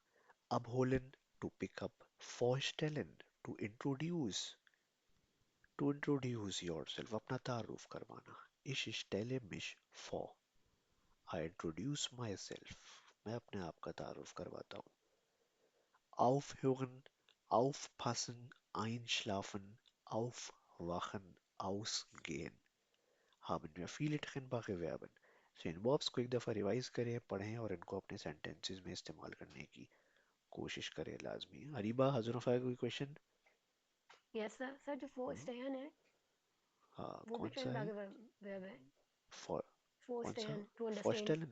Abholen, to pick up. Vorstellen, to introduce. To introduce yourself, अपना तारुफ करवाना. Ich stelle mich vor. I introduce myself. मैं अपने आप का तारुफ करवाता हूँ. Aufhören, aufpassen, einschlafen, aufwachen, ausgehen. haben wir viele trennbare Verben. So इन verbs को एक दफ़ा रिवाइज करें, पढ़ें और इनको अपने sentences में इस्तेमाल करने की कोशिश करें लाजमी. हरीबा, हजरफा कोई क्वेश्चन? Yes sir. सर जो फोर स्टेहन है हाँ, वो भी कौन सा ट्रेन है? भागे वर्ब है। For फोर कौन सा? स्टेहन to understand. Vorstellen?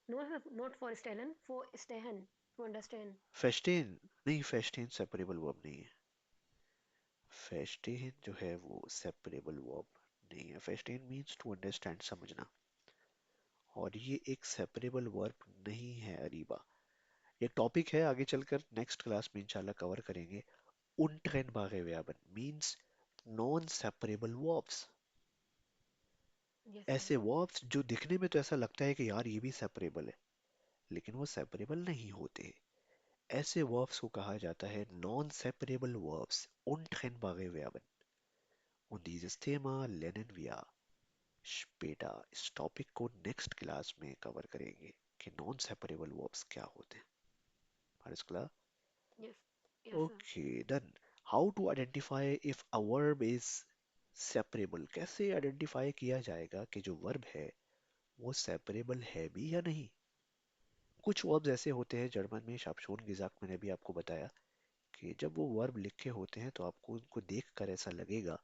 No not फॉर स्टेहन, फोर स्टेहन टू अंडरस्टैंड. Verstehen? नहीं, verstehen separable verb नहीं है. Verstehen जो है वो separable verb नहीं है. Verstehen means to understand, समझना. और ये एक सेपरेबल वर्ब नहीं है अरीबा। ये टॉपिक है, आगे चलकर नेक्स्ट क्लास में इंशाल्लाह कवर करेंगे। untrennbare Verben means non separable verbs. Yes, sir. ऐसे वर्ब्स जो दिखने में तो ऐसा लगता है कि यार ये भी सेपरेबल है, लेकिन वो सेपरेबल नहीं होते। ऐसे वर्ब्स को कहा जाता है non separable verbs, untrennbare Verben। Und dieses Thema lernen wir später। इस टॉपिक को नेक्स्ट क्लास में कवर करेंगे कि नॉन सेपरेबल वर्ब्स क्या होते हैं। Alles klar? Yes. Yes, sir. Okay, then how to identify if a verb is separable? कैसे आइडेंटिफाई किया जाएगा कि जो वर्ब है वो सेपरेबल है भी या नहीं? कुछ वर्ब्स ऐसे होते हैं जर्मन में, शापशोन गिजाक मैंने भी आपको बताया कि जब वो वर्ब लिखे होते हैं तो आपको उनको देखकर ऐसा लगेगा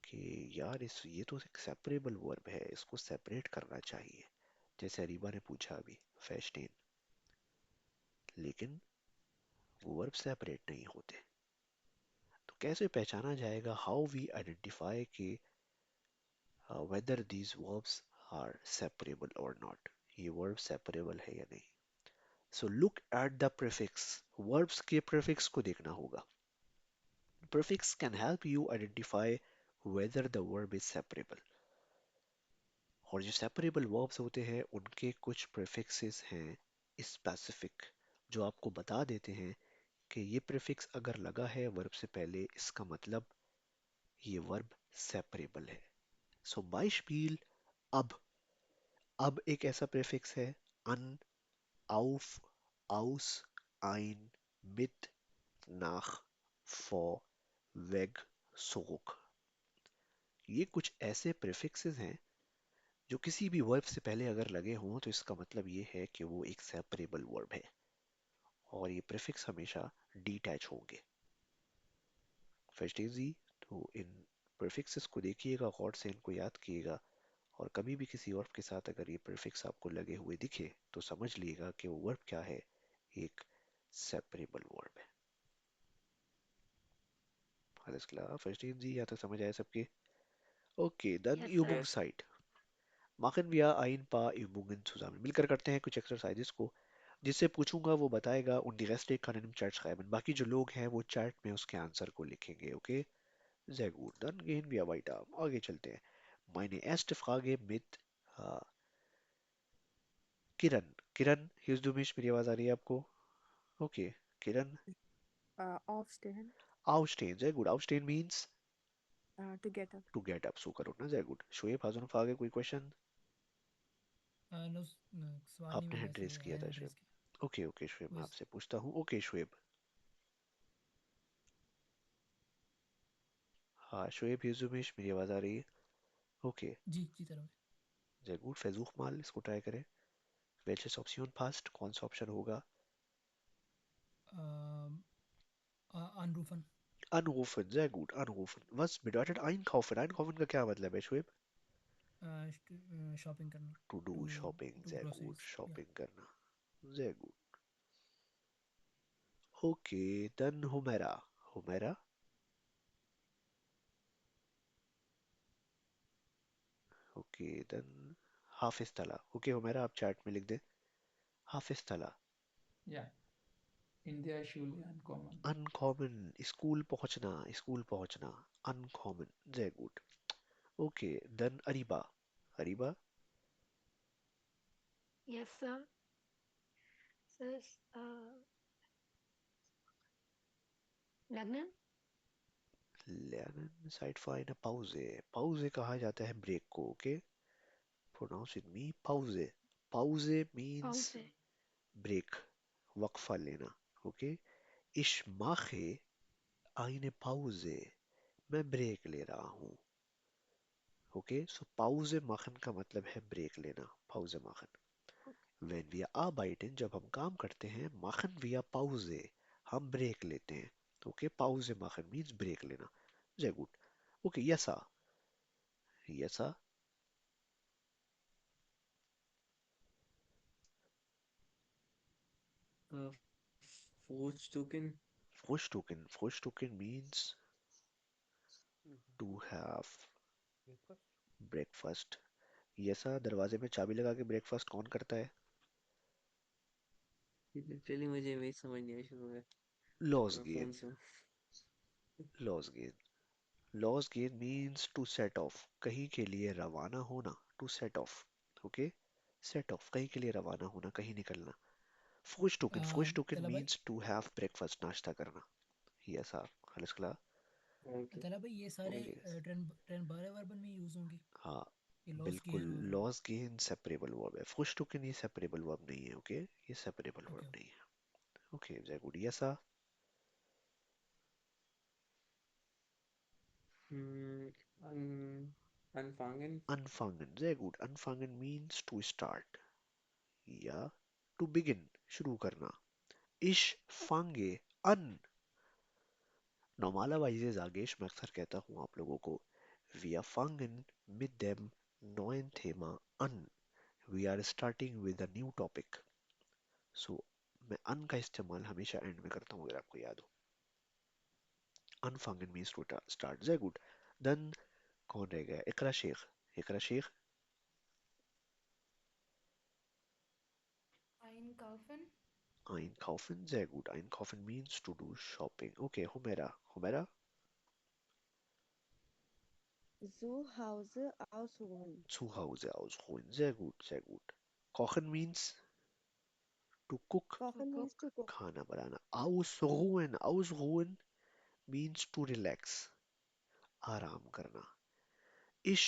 कि यार इस ये तो एक सेपरेबल वर्ब है, इसको सेपरेट करना चाहिए। जैसे अरीबा ने पूछा अभी, फेस्टेन, लेकिन वो वर्ब सेपरेट नहीं होते। तो कैसे पहचाना जाएगा, हाउ वी आइडेंटिफाई कि whether these verbs are separable or not, ये वर्ब सेपरेबल है या नहीं। So look at the prefix, verbs के prefix को देखना होगा। Prefix can help you identify whether the verb is separable। और जो सेपरेबल verbs होते हैं उनके कुछ prefixes हैं specific, जो आपको बता देते हैं कि ये prefix अगर लगा है verb से पहले, इसका मतलब ये verb separable है। So Beispiel अब। अब एक ऐसा प्रीफिक्स है, an, auf, aus, ein, mit, nach, vor, weg, zurück। ये कुछ ऐसे प्रीफिक्सेस हैं जो किसी भी वर्ब से पहले अगर लगे हों तो इसका मतलब ये है कि वो एक सेपरेबल वर्ब है, और ये प्रीफिक्स हमेशा डिटैच होंगे। फर्स्ट जी, तो इन प्रीफिक्सेस को देखिएगा, गौर से इनको याद कीजिएगा, और कभी भी किसी वर्ब के साथ अगर ये प्रीफिक्स आपको लगे हुए दिखे तो समझ लीजिएगा कि वो वर्ब क्या है, एक सेपरेबल वर्ब है। alles klar, verstehen Sie? या तो समझ आया सबके? Okay, dann Yes, sir. Yes Übungszeit। Machen wir ein paar Übungen zusammen। मिलकर करते हैं कुछ एक्सरसाइजेस को। जिससे पूछूंगा वो बताएगा und die Reste kann im Chat schreiben। बाकी जो लोग हैं वो चैट में उसके आंसर को लिखेंगे, okay? Sehr gut, dann gehen wir weiter। आगे चलते हैं। Meine erste Frage mit किरण। किरण, हिज दुमिश, मेरी आवाज आ रही है आपको? Okay, Kiran. Aufstehen, Aufstehen, sehr gut। Aufstehen means to get up. to get up, सो करो ना, very good। शोएब, हाजुन फागे, कोई क्वेश्चन? नो, सवाल नहीं, आपने मैंने हैंड ऐसे रेस किया था हैंड रेस किया। शोएब। ओके ओके शोएब, मैं वही। आपसे पूछता हूँ। ओके शोएब। हाँ शोएब, हिज दुमिश, मेरी आवाज आ रही है? ओके, जी जी तरह। sehr gut। versuch mal, इसको ट्राई करें। welches Option passt, कौन सा ऑप्शन होगा? अनरूफन। Anrufen, sehr gut, anrufen। Was bedeutet einkaufen? Einkaufen का क्या मतलब है शोएब? शॉपिंग करना। To do टू shopping, टू sehr gut, ग्रोसरीज या। shopping करना, sehr gut। Okay, then Humaira. Humaira, okay then Hafiz तला। ओके हो मेरा, आप चैट में लिख दें हाफिज तला। Yeah, in der Schule ankommen. अनकॉमन, स्कूल पहुंचना, स्कूल पहुंचना, अनकॉमन, जय गुड। Okay then Areeba. Areeba, Yes, sir. Sir, Lagnan? लेनन साइड फाइन पाउजे। पाउजे कहा जाता है ब्रेक को, ओके? प्रोनाउंस विद मी, पाउजे। पाउजे मींस Pause. ब्रेक, वक्फा लेना, ओके? इश माखे आइने पाउजे, मैं ब्रेक ले रहा हूँ, ओके? सो पाउजे माखन का मतलब है ब्रेक लेना, पाउजे माखन। Okay. When wir arbeiten, जब हम काम करते हैं, machen wir Pause, हम ब्रेक लेते हैं। Okay, Pause machen means break लेना। Sehr gut। ओके, यसा। यसा, Frühstücken, Frühstücken। Frühstücken means to have breakfast. breakfast। ये ऐसा दरवाजे में चाबी लगा के ब्रेकफास्ट कौन करता है? लिटरली मुझे वही समझ नहीं आया शुरू में। लॉस मैं गेन। फोन से हूँ। लॉस गेन। लॉस गेन मीन्स टू सेट ऑफ, कहीं के लिए रवाना होना, to set off. Okay, set off, कहीं के लिए रवाना होना, कहीं निकलना। फुश टोकन तला भाई मीन्स टू हैव ब्रेकफास्ट, नाश्ता करना। ये ऐसा alles klar? ओके। तला भाई ये सारे ओके, ट्रेन ट्रेन बारह वर्बन में यूज होंगे, हाँ ये लॉस बिल्कुल। गेन और लॉस गेन सेपरेबल वर्ब है, फुश टोकन ये सेपरेबल वर्ब नहीं है। ओके, ये सेपरेबल ओके वर्ब ओके। नहीं है। Okay, very good. Yes, sir. On अनफांगन। Anfangen, very good. Anfangen means to start या to begin, शुरू करना. Ich fange an. Normalerweise sage ich, मैं अक्सर कहता हूँ आप लोगों को, wir fangen mit dem neuen Thema an. We are starting with a new topic. So, मैं an का इस्तेमाल हमेशा end में करता हूँ, अगर आपको याद हो. Anfangen means to start. Very good. Then कौन रह गया? इकरा शेख. इकरा Sheikh. Einkaufen. Einkaufen, sehr gut. Einkaufen means to do shopping. Okay, Humera. Humera? Zu Hause ausruhen. Zu Hause ausruhen. Sehr gut, sehr gut. Kochen means to cook. To Kochen means cook. to cook. खाना बनाना. Ausruhen. Ausruhen means to relax. आराम करना. Ich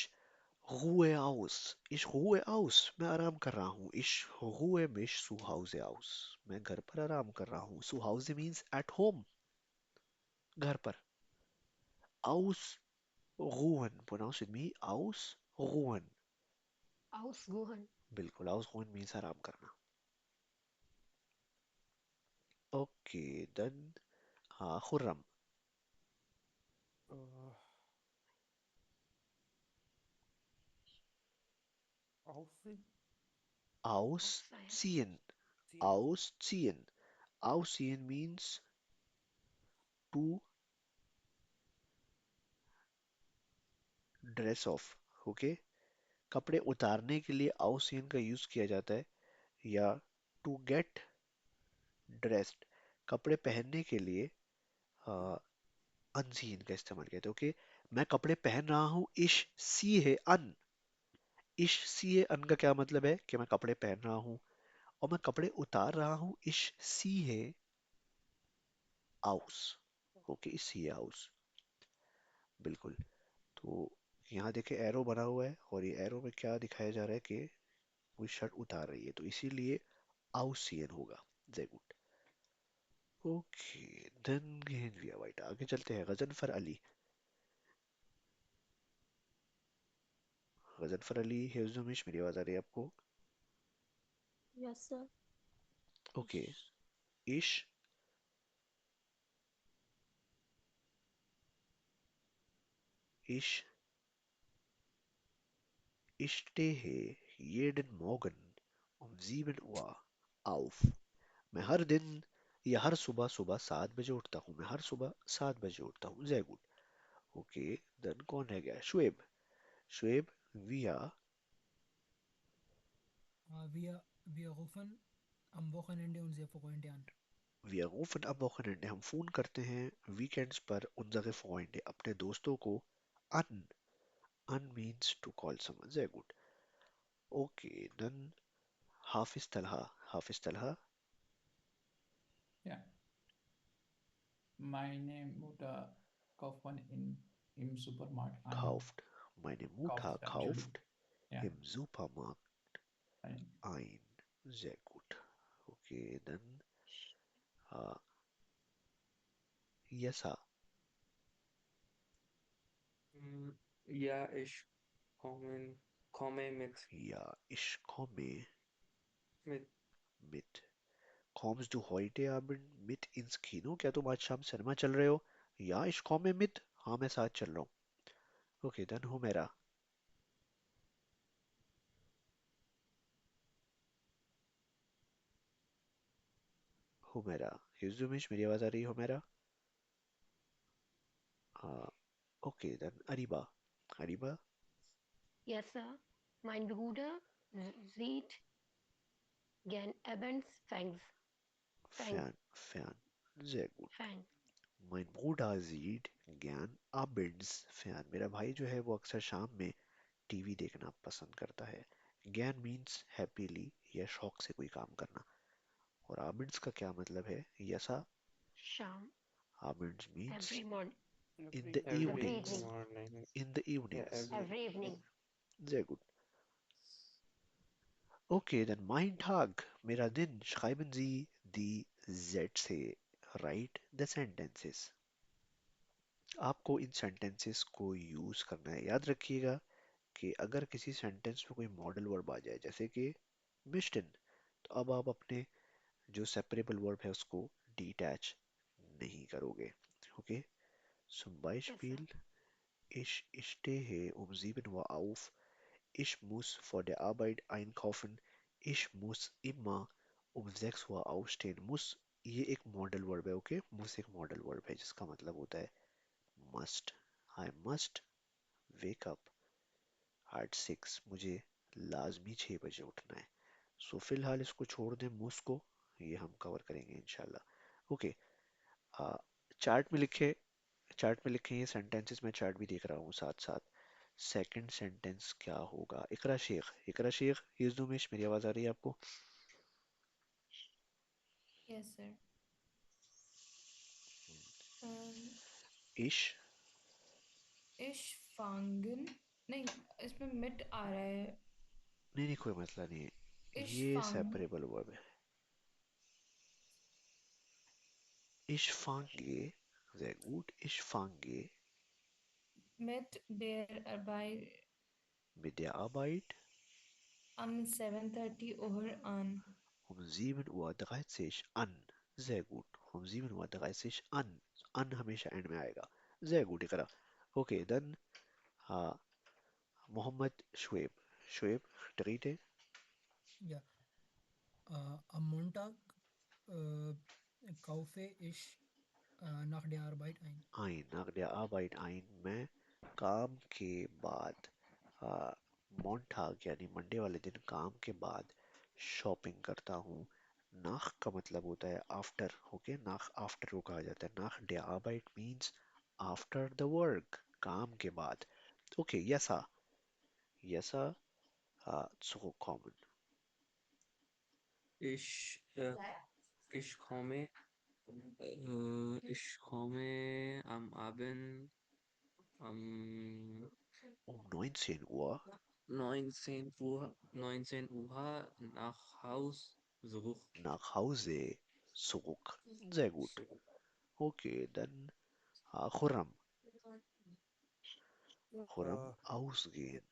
ruhe aus. Ich ruhe aus. मैं आराम कर रहा हूँ. Ich ruhe mich zu Hause aus. मैं घर पर आराम कर रहा हूँ. Zu Hause means at home. घर पर. Ausruhen. Pronounce with me. Ausruhen. Ausruhen. बिल्कुल, ausruhen means आराम करना. Okay, then Khurram. Aussie? Ausfeiern. Ausziehen. Sehen? Ausziehen. Ausziehen means to dress off. Okay? कपड़े उतारने के लिए ausziehen का यूज किया जाता है, या to get dressed, कपड़े पहनने के लिए unseen का इस्तेमाल किया जाता है. ओके, मैं कपड़े पहन रहा हूँ. ich ziehe an. ich ziehe an का क्या मतलब है कि मैं कपड़े पहन रहा हूँ, और मैं कपड़े उतार रहा हूँ. ich ziehe aus. Okay, ich ziehe aus. बिल्कुल. तो यहाँ देखे एरो बना हुआ है, और ये एरो में क्या दिखाया जा रहा है कि कोई शर्ट उतार रही है, तो इसीलिए आउसियन होगा. Sehr gut. Okay, then gehen wir weiter. आगे चलते हैं. गजनफर अली. गजनफर अली, हेजुमिश, मेरी आवाज आ रही है आपको? Yes, sir. ओके. इश. Ich stehe jeden Morgen um 7 Uhr auf. मैं हर दिन या हर सुबह सुबह 7 बजे उठता हूँ. मैं हर सुबह 7 बजे उठता हूँ. Sehr gut. ओके, देन कौन रह गया? Shoaib. Shoaib. wir wir rufen am Wochenende unsere Freunde an. wir rufen am Wochenende, हम फोन करते हैं वीकेंड्स पर unsere Freunde, अपने दोस्तों को. an. an means to call someone. Sehr gut. Okay, then Hafiz Talha. Hafiz Talha. Yeah. Meine Mutter kauft man im Supermarkt Kauft. Meine Mutter kauft, Entschuldigung. kauft Ja, im Supermarkt ein. ein. Sehr gut. Okay, dann uh, Yasa. Ja, ich komme Ja, ich komme mit mit. Kommst du heute Abend mit ins Kino? क्या तुम आज शाम सिनेमा चल रहे हो? Ja, ich komme mit. हाँ, मैं साथ चल रहा हूँ. Okay, then Humaira. Humaira. Yuzumish, मेरी आवाज आ रही है Humaira? हाँ. Okay, then Ariba. Ariba. Yes, sir. Mein Bruder sieht gern Abends Fangs. Fang. Fern. Sehr gut. Fang. Mein Bruder sieht gern abends fern. मेरा भाई जो है वो अक्सर शाम में टीवी देखना पसंद करता है. गैन मीन्स हैप्पीली या शौक से कोई काम करना. और abends का क्या मतलब है? यसा. Sham. Abends means Every morning. in the Every Every Every evenings. evening. morning. In the Yeah, evenings. Every evening. Sehr gut. Okay, then mein Tag, मेरा दिन. Schreiben Sie die Sätze. Write the sentences. आपको इन sentences को यूज करना है. याद रखिएगा कि अगर किसी सेंटेंस में कोई मॉडल वर्ब आ जाए जैसे कि मिस्टन, तो अब आप अपने जो सेपरेबल वर्ब है उसको डिटैच नहीं करोगे. Okay. Zum Yes, sir. Beispiel, ich stehe um 7 Uhr auf, ich muss vor der Arbeit einkaufen, ich muss immer um 6 Uhr aufstehen. muss ये एक मॉडल वर्ब है. ओके. muss एक मॉडल वर्ब है जिसका मतलब होता है must. I must wake up at 6. मुझे लाजमी 6 बजे उठना है. सो फिलहाल इसको छोड़ दें मूस को. ये हम कवर करेंगे इंशाल्लाह. ओके. चार्ट में लिखे. चार्ट में लिखे ये सेंटेंसेस. मैं चार्ट भी देख रहा हूँ साथ साथ. सेकंड सेंटेंस क्या होगा? इकरा शेख. इकरा शेख. यज़दुमिश. मेरी आवाज आ रही है आपको? Yes, sir. Um, इश. ish fangen नहीं इसमें मिट आ रहा है नहीं नहीं, कोई मसला नहीं है. ish ये fang सेपरेबल वर्ब है. इश फांगे. sehr gut. Ich fange mit der Arbeit mit der Arbeit am 7:30 Uhr an. um 7:30 Uhr an. Sehr gut. Um 7:30 Uhr an. An हमेशा एंड में आएगा. Sehr gut. Iqra. Okay, dann Mohammed Shoaib. Shoaib, dritte. Ja. Am Montag kaufe ich nach der Arbeit ein. Ein. Nach der Arbeit ein. मैं काम के बाद मोन्टाग यानी मंडे वाले दिन काम के बाद शॉपिंग करता हूँ. नाख का मतलब होता है आफ्टर. ओके. नाख आफ्टर को कहा जाता है. नाख der Arbeit means after the work. काम के बाद. ओके. यसा. यसा zurückkommen. Ich, ich komme, ich komme am Abend um Um 19 Uhr 19 Uhr nach Haus zurück. nach Hause zurück. Sehr gut. Okay, dann Khurram. Khurram, ausgehen.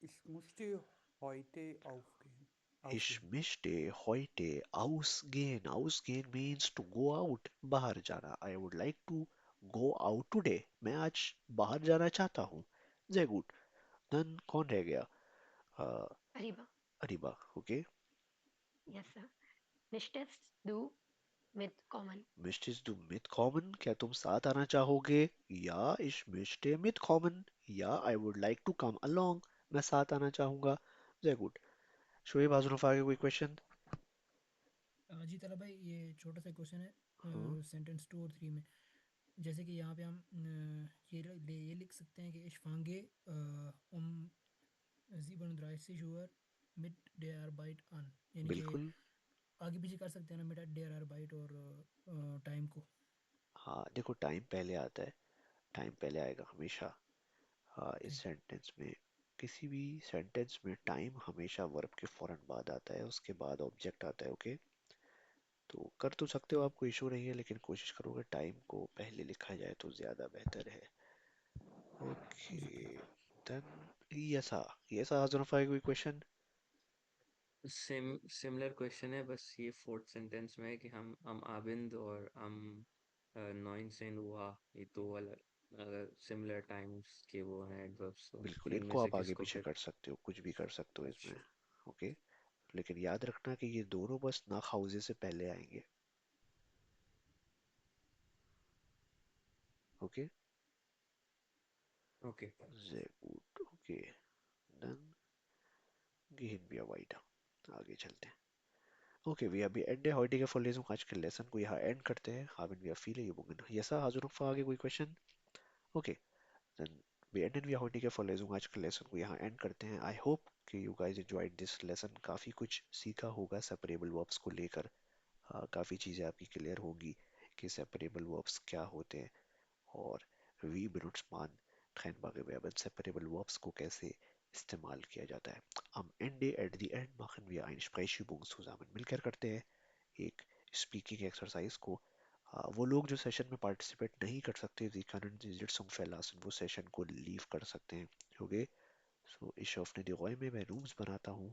Ich musste heute aufgehen. Ich Ausgehen. möchte heute ausgehen. Ausgehen means to go out. बाहर जाना. I would like to go out today. मैं आज बाहर जाना चाहता हूँ. Sehr gut. Dann कौन रह गया? Ariba. Areeba. Okay. Yes, sir. Möchtest du mitkommen? Möchtest du mitkommen? क्या तुम साथ आना चाहोगे? Ja, ich möchte mitkommen. Ja, I would like to come along. मैं साथ आना चाहूंगा. Sehr gut. शोएब हाज़ुन आगे कोई क्वेश्चन? जी तला भाई ये छोटा सा क्वेश्चन है हाँ. सेंटेंस 2 और 3 में. जैसे कि यहाँ पे हम ये लिख सकते हैं कि ich fange um 7:30 Uhr mit der Arbeit an. यानी कि बिल्कुल. आगे पीछे कर सकते हैं ना mit der Arbeit और टाइम को. हाँ देखो, टाइम पहले आता है. टाइम पहले आएगा हमेशा. हाँ, इस ठीक. सेंटेंस में किसी भी सेंटेंस में टाइम हमेशा वर्ब के फौरन बाद आता है. उसके बाद ऑब्जेक्ट आता है. ओके. तो कर तो सकते हो, ठीक. आपको इशू नहीं है, लेकिन कोशिश करोगे टाइम को पहले लिखा जाए तो ज्यादा बेहतर है. जी. ओके. देन यसा हाज़ुन कोई क्वेश्चन? सिमिलर क्वेश्चन है, बस ये फोर्थ सेंटेंस में है कि हम आबिंद और हम 19 हुआ, ये दो अलग सिमिलर टाइम्स के वो हैं एडवर्ब्स, तो बिल्कुल, इनमें इनको से आप आगे किसको पीछे पिक? कर सकते हो, कुछ भी कर सकते हो इसमें. अच्छा, ओके. लेकिन याद रखना कि ये दोनों बस ना हाउजे से पहले आएंगे. Okay. Okay. Sehr gut. Okay. Dann gehen wir weiter. आगे चलते हैं. Okay, wir beenden heutige Vorlesung. आज के लेसन को यहाँ एंड करते हैं. Haben wir viele Übungen. Yesa, hast du noch Frage, कोई question? Okay, then beenden wir heutige Vorlesung. आज के लेसन को यहाँ एंड करते हैं. I hope कि you guys enjoyed this lesson. काफी कुछ सीखा होगा separable verbs को लेकर. काफी चीजें आपकी क्लियर होगी कि separable verbs क्या होते हैं और wie benutzt man trennbare Verben separable verbs को कैसे इस्तेमाल किया जाता है. Am Ende, at the end, machen wir eine Sprechübung zusammen. मिलकर करते हैं एक स्पीकिंग एक्सरसाइज को. वो लोग जो सेशन में पार्टिसिपेट नहीं कर सकते, sie können die Sitzung verlassen, वो सेशन को लीव कर सकते हैं. ओके, सो ich öffne die Räume, मैं रूम्स बनाता हूँ.